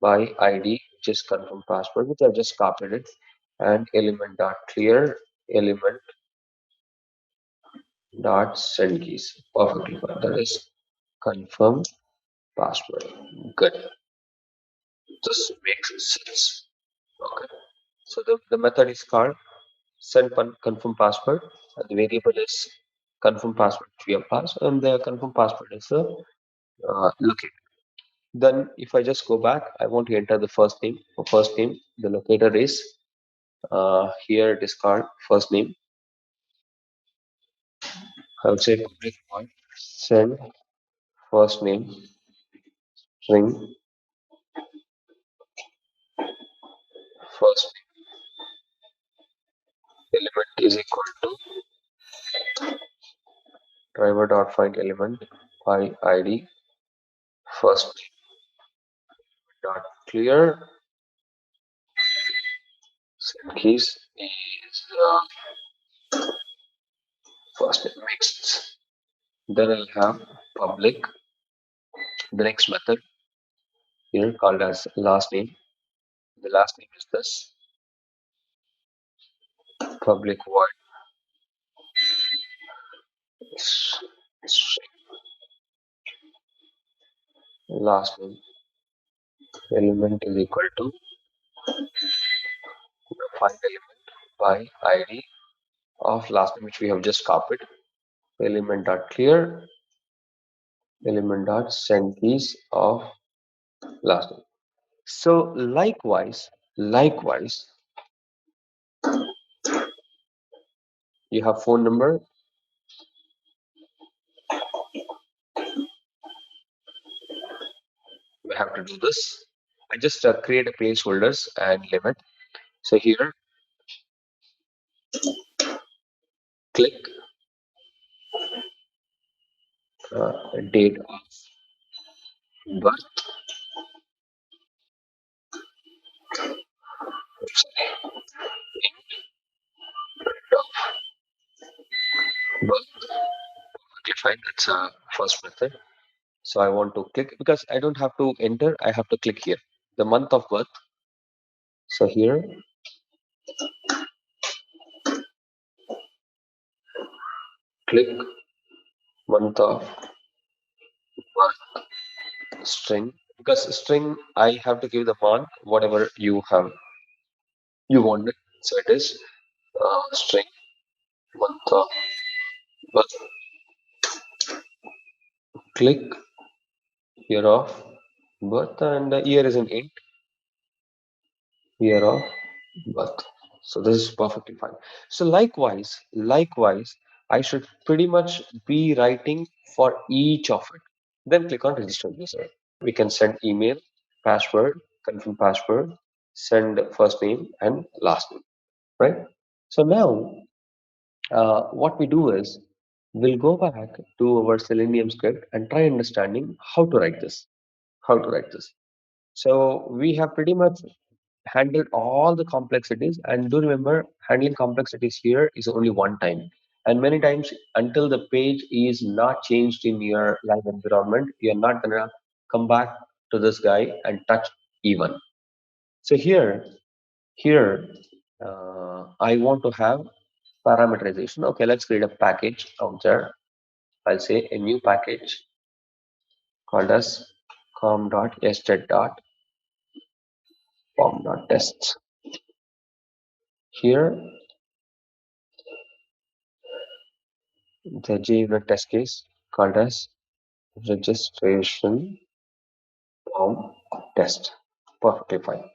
by ID, which is confirm password, which I've just copied it, and element dot clear element dot send keys. Perfectly fine. That is confirm password. Good. This makes sense. Okay. So the method is called confirm password, and the variable is confirm password which we have passed, and the confirm password is the locator. Then if I just go back, I want to enter the first name. For first name, the locator is here. It is called first name. I would say public void send first name string first name element is equal to driver dot find element by ID first name dot clear send keys is first name makes sense. Then I'll have public, the next method here called as last name. The last name is this public void string last name element is equal to the find element by ID of last name which we have just copied element dot clear element dot send keys of last name. So likewise, you have phone number. We have to do this. I just create a placeholders and limit. So here, click date of birth, birth. Okay, fine. That's a first method. So I want to click because I don't have to enter. I have to click here. The month of birth. So here, click month of birth string because string I have to give the month whatever you wanted. So it is string month of birth. Click year of birth and the year is an int year of birth. So this is perfectly fine. So likewise, I should pretty much be writing for each of it. Then click on register user. We can send email, password, confirm password, send first name and last name, right? So now what we do is we'll go back to our Selenium script and try understanding how to write this. How to write this. So we have pretty much handled all the complexities, and do remember handling complexities here is only one time. And many times until the page is not changed in your live environment, you're not gonna come back to this guy and touch even. So here I want to have parameterization. Okay, let's create a package out there. I'll say a new package called as com.sdet.pom.tests. Here, the JUnit test case called as registration form test. Perfectly fine.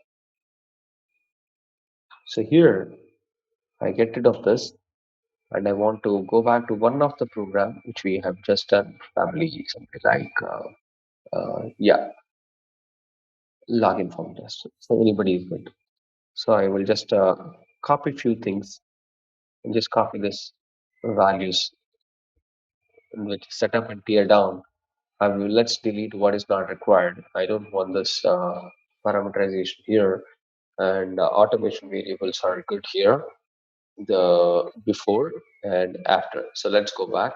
So here, I get rid of this and I want to go back to one of the program which we have just done, probably something like, yeah, login form test. So anybody is good. So I will just copy few things and just copy this values which setup and tear down. I will let's delete what is not required. I don't want this parameterization here, and automation variables are good here. The before and after. So let's go back.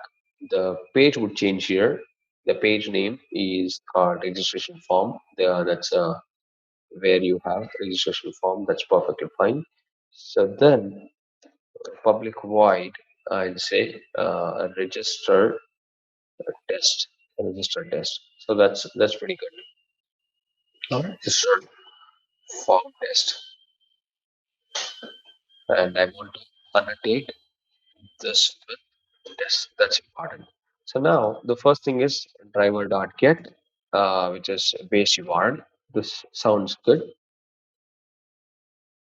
The page would change here. The page name is called registration form. There, that's where you have registration form. That's perfectly fine. So then public void, I'll say test, register test. So that's pretty good. Register form test, and I want to annotate this with test. That's important. So now the first thing is driver.get, which is base URL. This sounds good.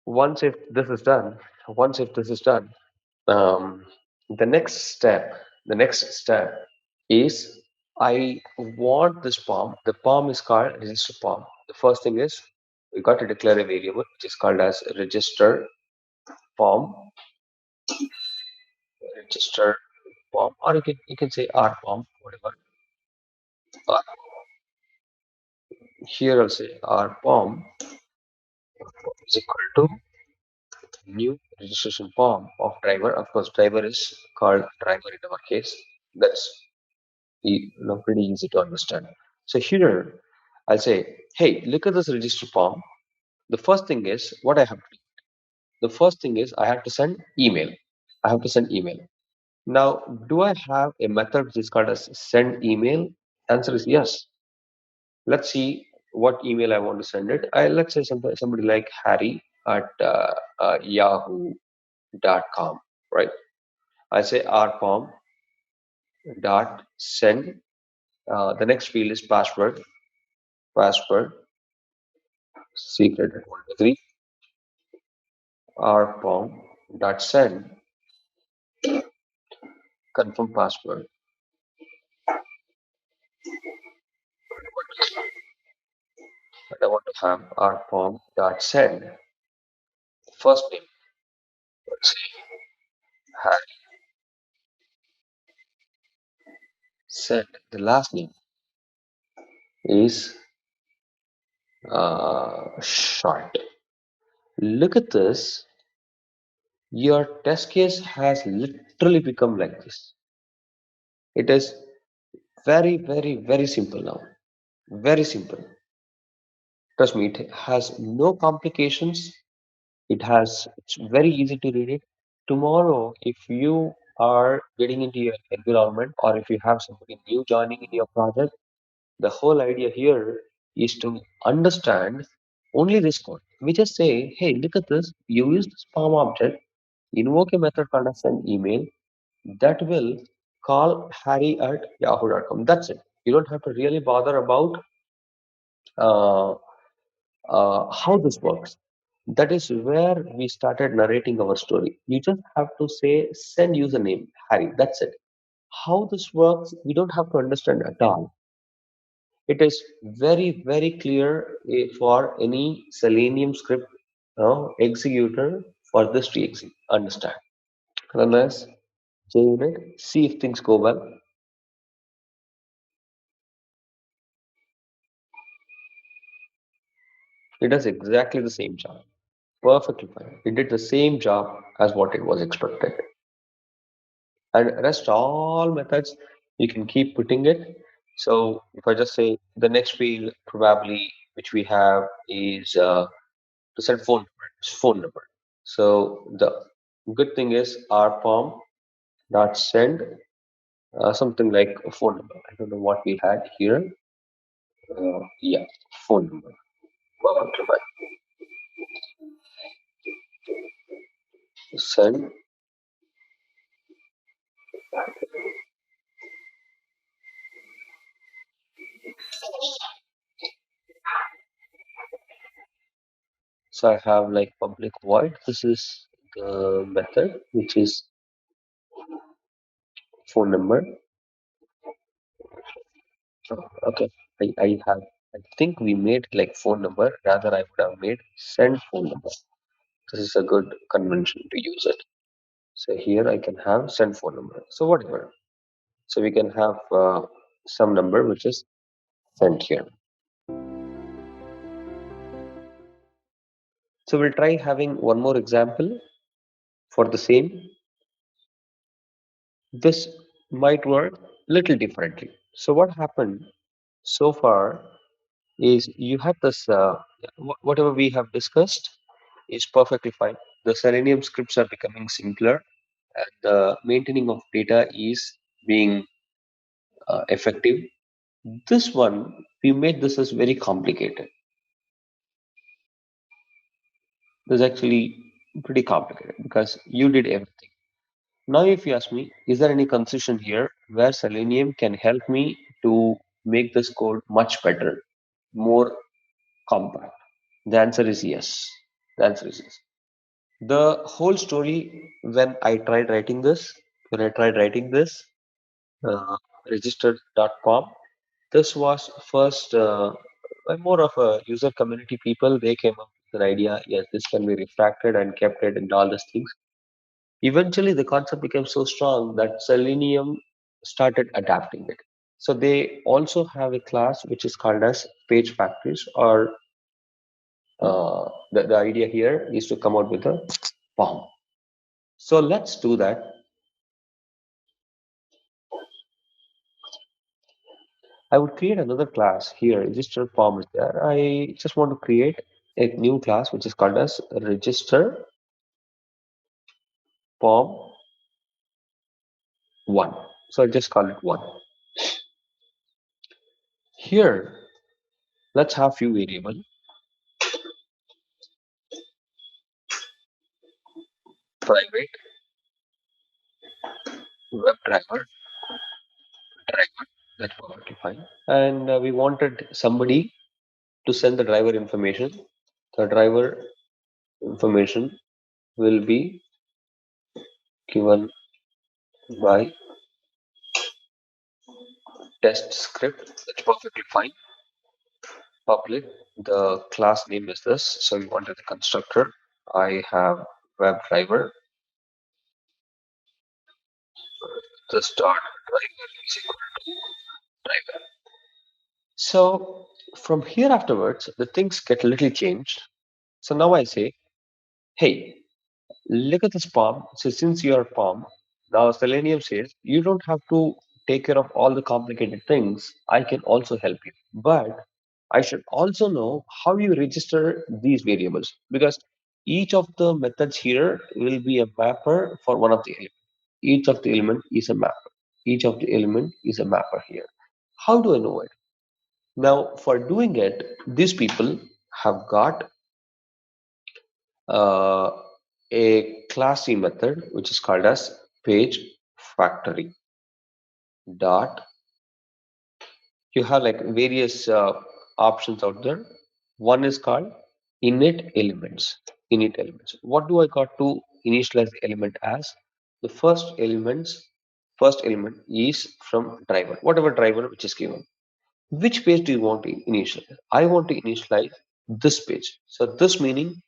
Once if this is done, once if this is done, um, the next step is I want this POM. The POM is called register POM. The first thing is we got to declare a variable which is called as register POM, register POM, or you can say rpom, whatever. Uh, Here I'll say rpom is equal to new registration POM of driver. Of course, driver is called driver in our case. That's pretty easy to understand. So here I'll say, hey, look at this register POM. The first thing is what I have to do. The first thing is I have to send email. I have to send email. Now, do I have a method which is called as send email? Answer is yes. Let's see what email I want to send it. Let's say somebody like Harry at yahoo.com, right? I say rpom dot send. The next field is password, secret at 1 2 3, rpom dot send, confirm password. And I want to have rpom dot send first name. Let's say Harry. Send the last name is short. Look at this. Your test case has literally become like this. It is very, very, very simple now. Very simple. Trust me, it has no complications. It's very easy to read it. Tomorrow, if you are getting into your environment or if you have somebody new joining in your project, the whole idea here is to understand only this code. We just say, hey, look at this. You use this POM object, invoke a method called as an email that will call Harry at yahoo.com. That's it. You don't have to really bother about uh, how this works. That is where we started narrating our story. You just have to say send username Harry. That's it. How this works, we don't have to understand at all. It is very, very clear for any Selenium script executor for this to understand. Run as JUnit, see if things go well. It does exactly the same job. Perfectly fine. It did the same job as what it was expected. And rest all methods, you can keep putting it. So if I just say the next field probably which we have is to send phone number. So the good thing is rpom dot send something like a phone number. I don't know what we had here. Yeah, phone number. Perfectly fine. Send. So I have like public void. This is the method which is phone number. Okay, I think we made like phone number. Rather, I would have made send phone number. This is a good convention to use it. So here I can have send phone number. So whatever. So we can have some number which is sent here. So we'll try having one more example for the same. This might work little differently. So what happened so far is you have this, whatever we have discussed is perfectly fine. The Selenium scripts are becoming simpler, and the maintaining of data is being effective. This one, we made this as very complicated. This is actually pretty complicated because you did everything. Now, if you ask me, is there any concession here where Selenium can help me to make this code much better, more compact? The answer is yes. The answer is yes. The whole story when I tried writing this, uh, register.com, this was first by more of a user community people. They came up with an idea, yes, this can be refactored and kept it and all these things. Eventually, the concept became so strong that Selenium started adapting it. So they also have a class which is called as page factories, or the idea here is to come out with a POM. So let's do that. I would create another class here. Register POM is there. I just want to create a new class which is called as register POM 1. So I just call it 1. Here, let's have few variable private WebDriver driver. That's perfectly fine. And we wanted somebody to send the driver information. The driver information will be given by test script. That's perfectly fine. Public. The class name is this. So we wanted the constructor. I have web driver. The start driver is equal to driver. So from here afterwards, the things get a little changed. So now I say, hey, look at this POM. So since you are POM, now Selenium says you don't have to take care of all the complicated things. I can also help you. But I should also know how you register these variables, because each of the methods here will be a mapper for one of the elements. Each of the element is a mapper. Each of the element is a mapper here. How do I know it? Now, for doing it, these people have got uh, a classy method which is called as page factory dot. You have like various options out there. One is called init elements. Init elements, what do I got to initialize the element as? The first element is from driver, whatever driver which is given. Which page do you want to initialize? I want to initialize this page. So this meaning,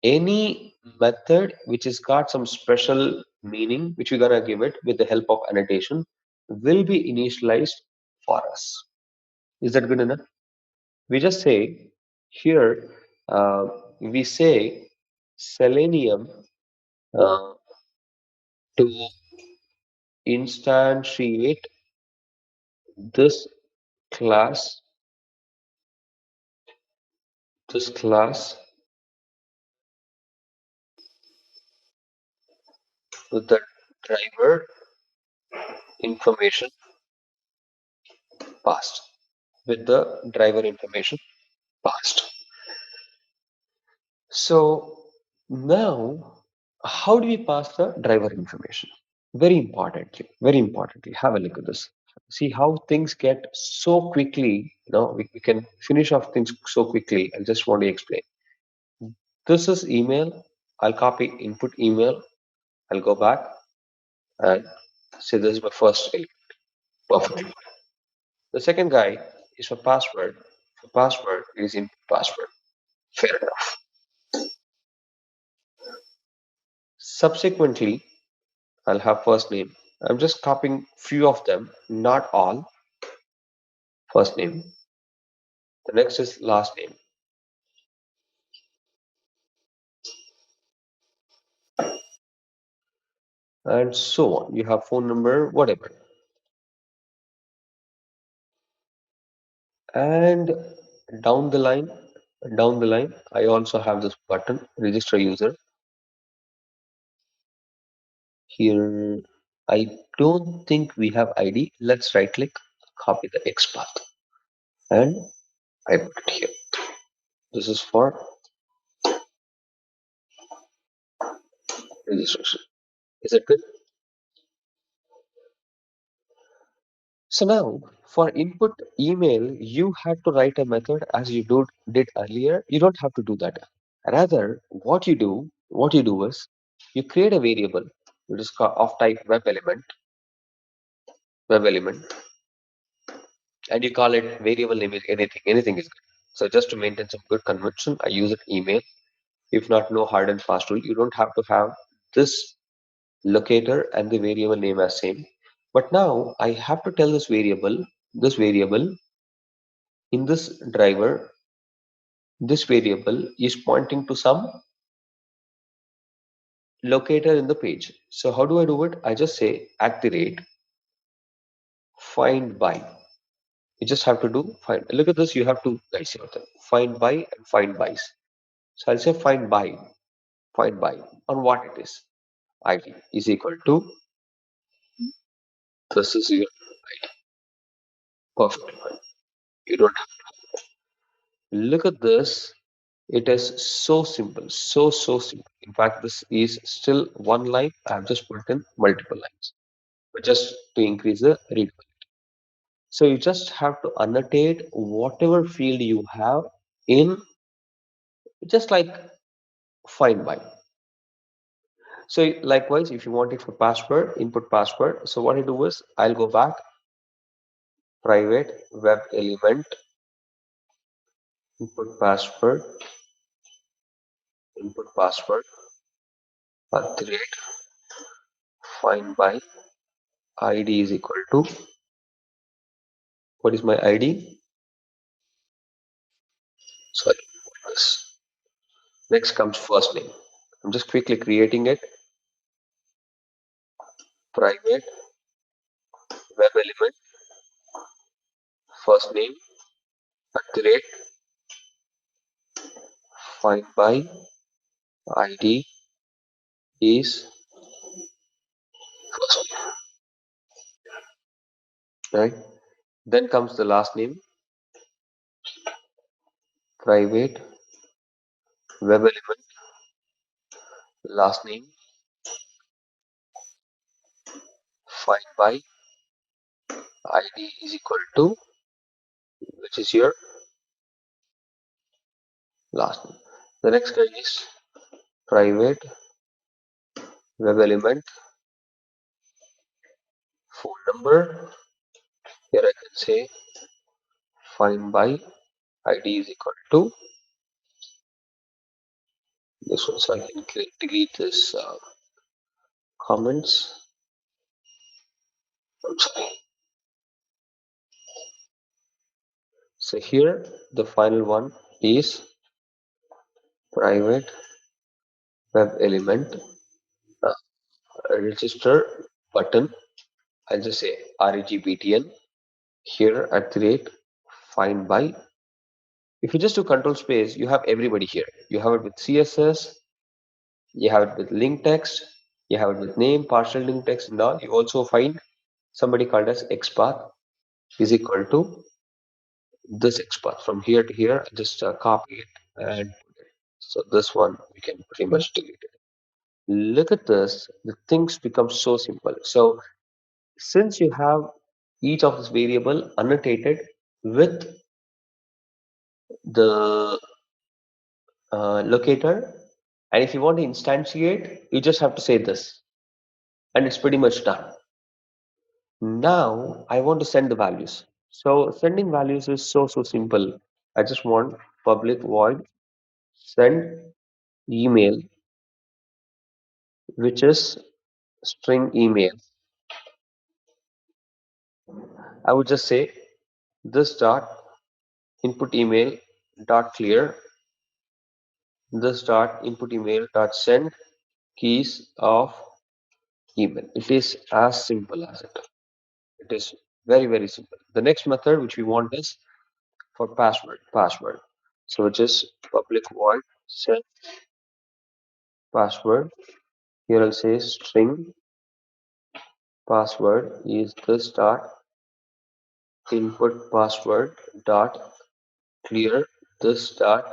any method which has got some special meaning, which we're gonna give it with the help of annotation, will be initialized for us. Is that good enough? We just say here, we say Selenium uh, to instantiate this class, this class with the driver information passed. With the driver information passed. So now, how do we pass the driver information? Very importantly, have a look at this. See how things get so quickly, we can finish off things so quickly. I just want to explain. This is email. I'll copy input email. I'll go back and say this is my first element. Perfect. The second guy is for password. For password is input password. Fair enough. Subsequently, I'll have first name. I'm just copying few of them, not all. First name. The next is last name, and so on. You have phone number, whatever. And down the line, I also have this button, register user. Here, I don't think we have ID. Let's right click, copy the XPath, and I put it here. This is for registration. Is it good? So now, for input email, you have to write a method as you did earlier. You don't have to do that. Rather, what you do is you create a variable, which is of type web element, and you call it variable name is anything. Anything is good. So just to maintain some good convention, I use it email. If not, no hard and fast rule. You don't have to have this locator and the variable name as same. But now I have to tell this variable in this driver, this variable is pointing to some locator in the page. So how do I do it? I just say at the rate find by. You just have to do find. Look at this. You have to guys here. Find by and find bys. So I'll say find by on what it is. ID is equal to this is your perfect one. You don't have to look at this. It is so simple, so simple. In fact, this is still one line. I have just put in multiple lines, but just to increase the read. So you just have to annotate whatever field you have in just like find by. So likewise, if you want it for password, input password. So what I do is I'll go back private web element input password at the rate find by id is equal to what is my id? Sorry, this. Next comes first name. I'm just quickly creating it. Private web element first name at the rate find by id is first name, right? Then comes the last name, private web element last name find by id is equal to which is your last name. The next guy is private web element phone number. Here I can say find by id is equal to this one, so I can delete this comments. I'm sorry. So here the final one is private web element uh, register button. I'll just say regbtn here at the rate find by. If you just do control space, you have everybody here. You have it with css, you have it with link text, you have it with name, partial link text, and all. You also find somebody called as xpath is equal to this xpath from here to here. Just copy it and put it. So this one we can pretty much delete it. Look at this. The things become so simple. So since you have each of this variable annotated with the locator, and if you want to instantiate, you just have to say this, and it's pretty much done. Now I want to send the values. So sending values is so simple. I just want public void send email, which is string email. I would just say this dot input email dot clear, this dot input email dot send keys of email. It is as simple as it. It is very simple. The next method which we want is for password. So which is public void set password. Here I'll say string password is this dot input password dot clear this dot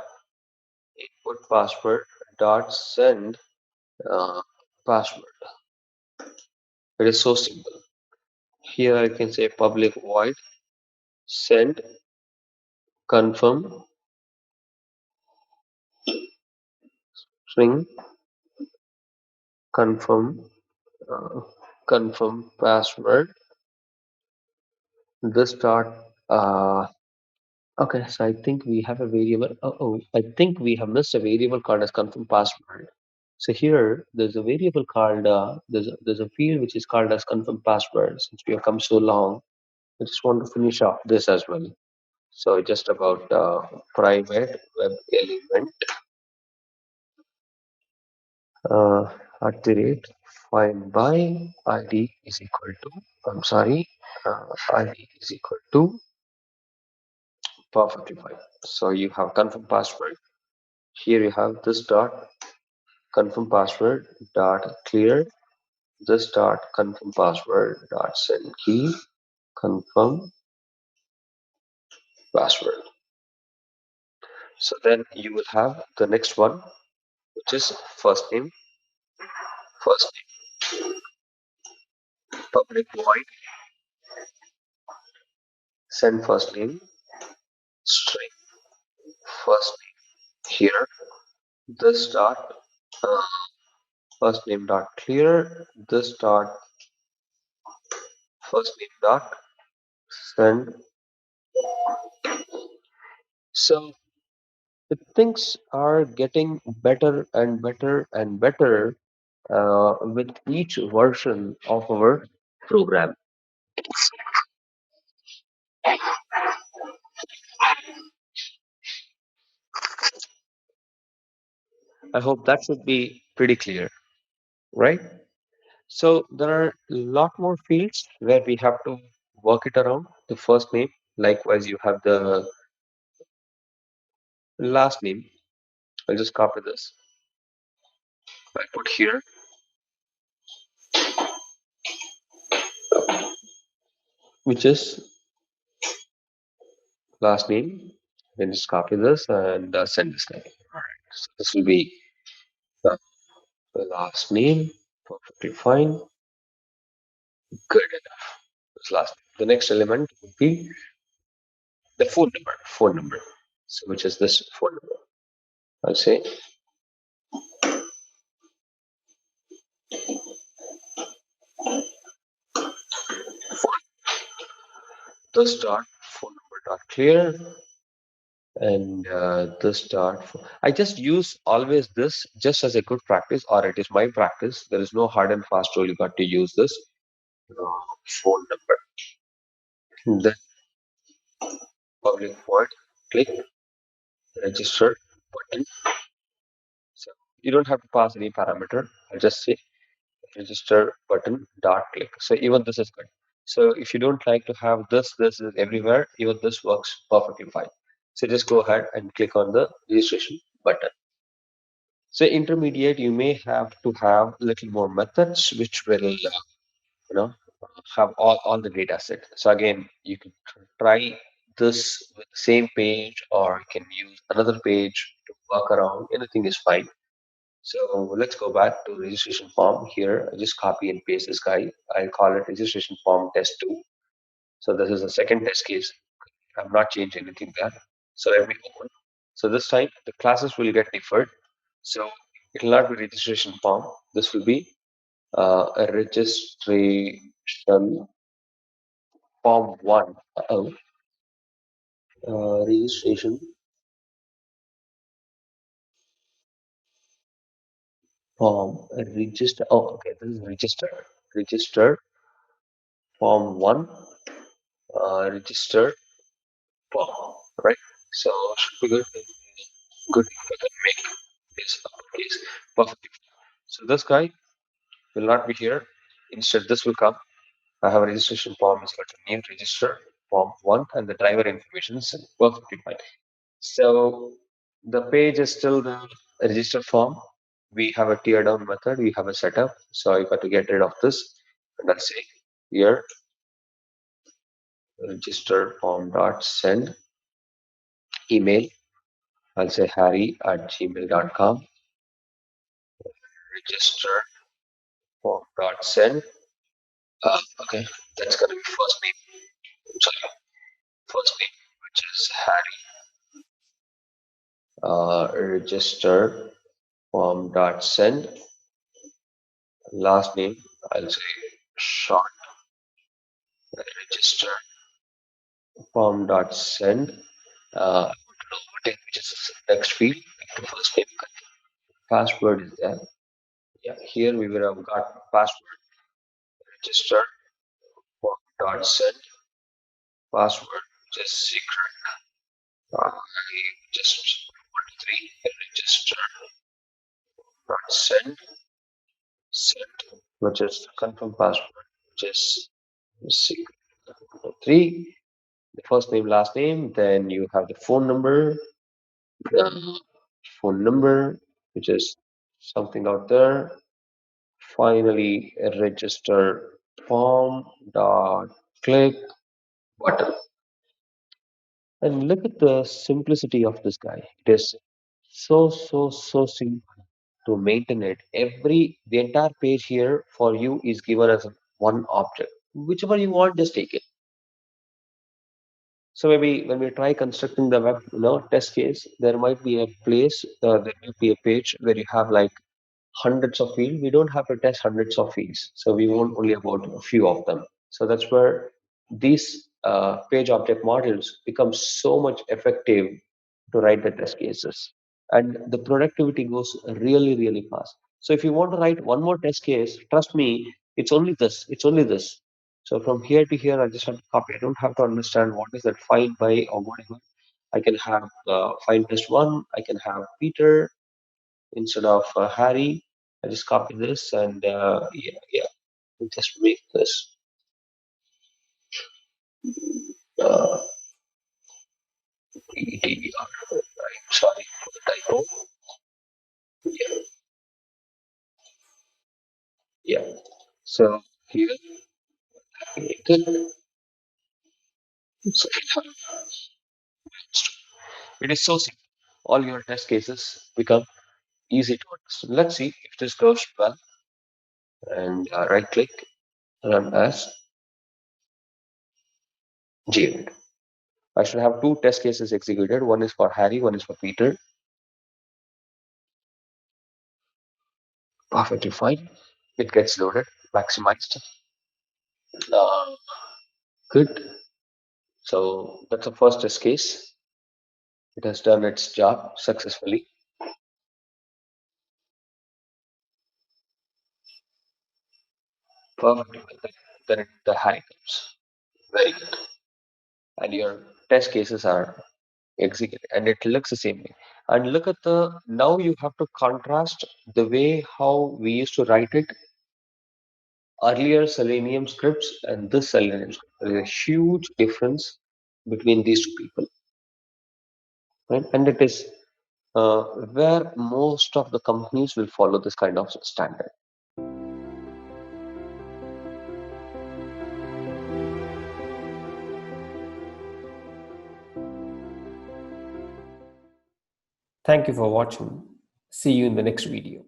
input password dot send password. It is so simple. Here I can say public void send confirm string confirm uh, confirm password this dot uh, okay, so I think we have a variable. I think we have missed a variable called as confirm password. So here there's a variable called there's a field which is called as confirm password. Since we have come so long, I just want to finish off this as well. So just about private web element uh, at the rate find by ID is equal to I'm sorry ID is equal to perfectly fine. So you have confirm password. Here you have this dot confirm password dot clear this dot confirm password dot send key confirm password. So then you will have the next one, which is first name, public void, send first name, string first name. Here, this dot uh, first name dot clear, this dot first name dot send. So the things are getting better and better and better with each version of our program. I hope that should be pretty clear, right? So there are a lot more fields where we have to work it around. The first name, likewise, you have the last name. I'll just copy this. I put here, which is last name. Then just copy this and send this name. All right. So this will be the the last name. Perfectly fine. Good enough. This last name. The next element would be the phone number. Phone number. So which is this phone number. I'll say phone. This dot phone number dot clear and this dot. I just use always this just as a good practice, or it is my practice. There is no hard and fast rule. You got to use this phone number. Then public void. Click register button. So you don't have to pass any parameter. I'll just say register button dot click. So even this is good. So if you don't like to have this is everywhere, even this works perfectly fine. So just go ahead and click on the registration button. So intermediate, you may have to have little more methods which will, have all the data set. So again, you can try this with the same page, or you can use another page to work around. Anything is fine. So let's go back to registration form here. I just copy and paste this guy. I'll call it registration form test 2. So this is the second test case. I'm not changing anything there. So let me open. So this time the classes will get deferred. So it will not be registration form. This will be a registration form 1. Registration form register. Oh, okay. This is register. Register form 1. Register form. Right. So should be good. Good. We can make this uppercase perfectly. So this guy will not be here. Instead, this will come. I have a registration form is like a new register. form 1 and the driver information is perfectly fine. So the page is still the register form. We have a tear down method. We have a setup. So I got to get rid of this. And I'll say here register form dot send email. I'll say harry@gmail.com. Register form dot send. Okay, that's gonna be first name. Sorry, first name, which is Harry. Register form dot send. Last name, I'll say short. Register form dot send. I want to know what is which is the next field. The first name, password is there. Yeah, here we will have got password. Register form dot send. Password, which is secret. I just 1 2 3 register dot send, which is confirm password, which is secret. 3, the first name, last name. Then you have the phone number, the phone number, which is something out there. Finally, a register form dot click button. And look at the simplicity of this guy. It is so simple to maintain it. The entire page here for you is given as one object. Whichever you want, just take it. So maybe when we try constructing the web, test case, there might be a place, there might be a page where you have like hundreds of fields. We don't have to test hundreds of fields, so we want only about a few of them. So that's where these page object models become so much effective to write the test cases, and the productivity goes really fast. So if you want to write one more test case, trust me, it's only this. So from here to here, I just have to copy. I don't have to understand what is that find by or whatever. I can have find test one. I can have Peter instead of Harry. I just copy this and just make this. Uh, PTR. Right. Sorry for the typo. Yeah, yeah. So here, it is so simple. All your test cases become easy to understand. Let's see if this goes well. And right click, run as JUnit. I should have two test cases executed. One is for Harry, one is for Peter. Perfectly fine. It gets loaded, maximized. Uh, Good. So that's the first test case. It has done its job successfully. Perfectly well. Then the Harry comes. Very good. And your test cases are executed, and it looks the same way. And look at now you have to contrast the way how we used to write it earlier Selenium scripts and this Selenium script. There is a huge difference between these two people, right? And it is where most of the companies will follow this kind of standard.
Thank you for watching. See you in the next video.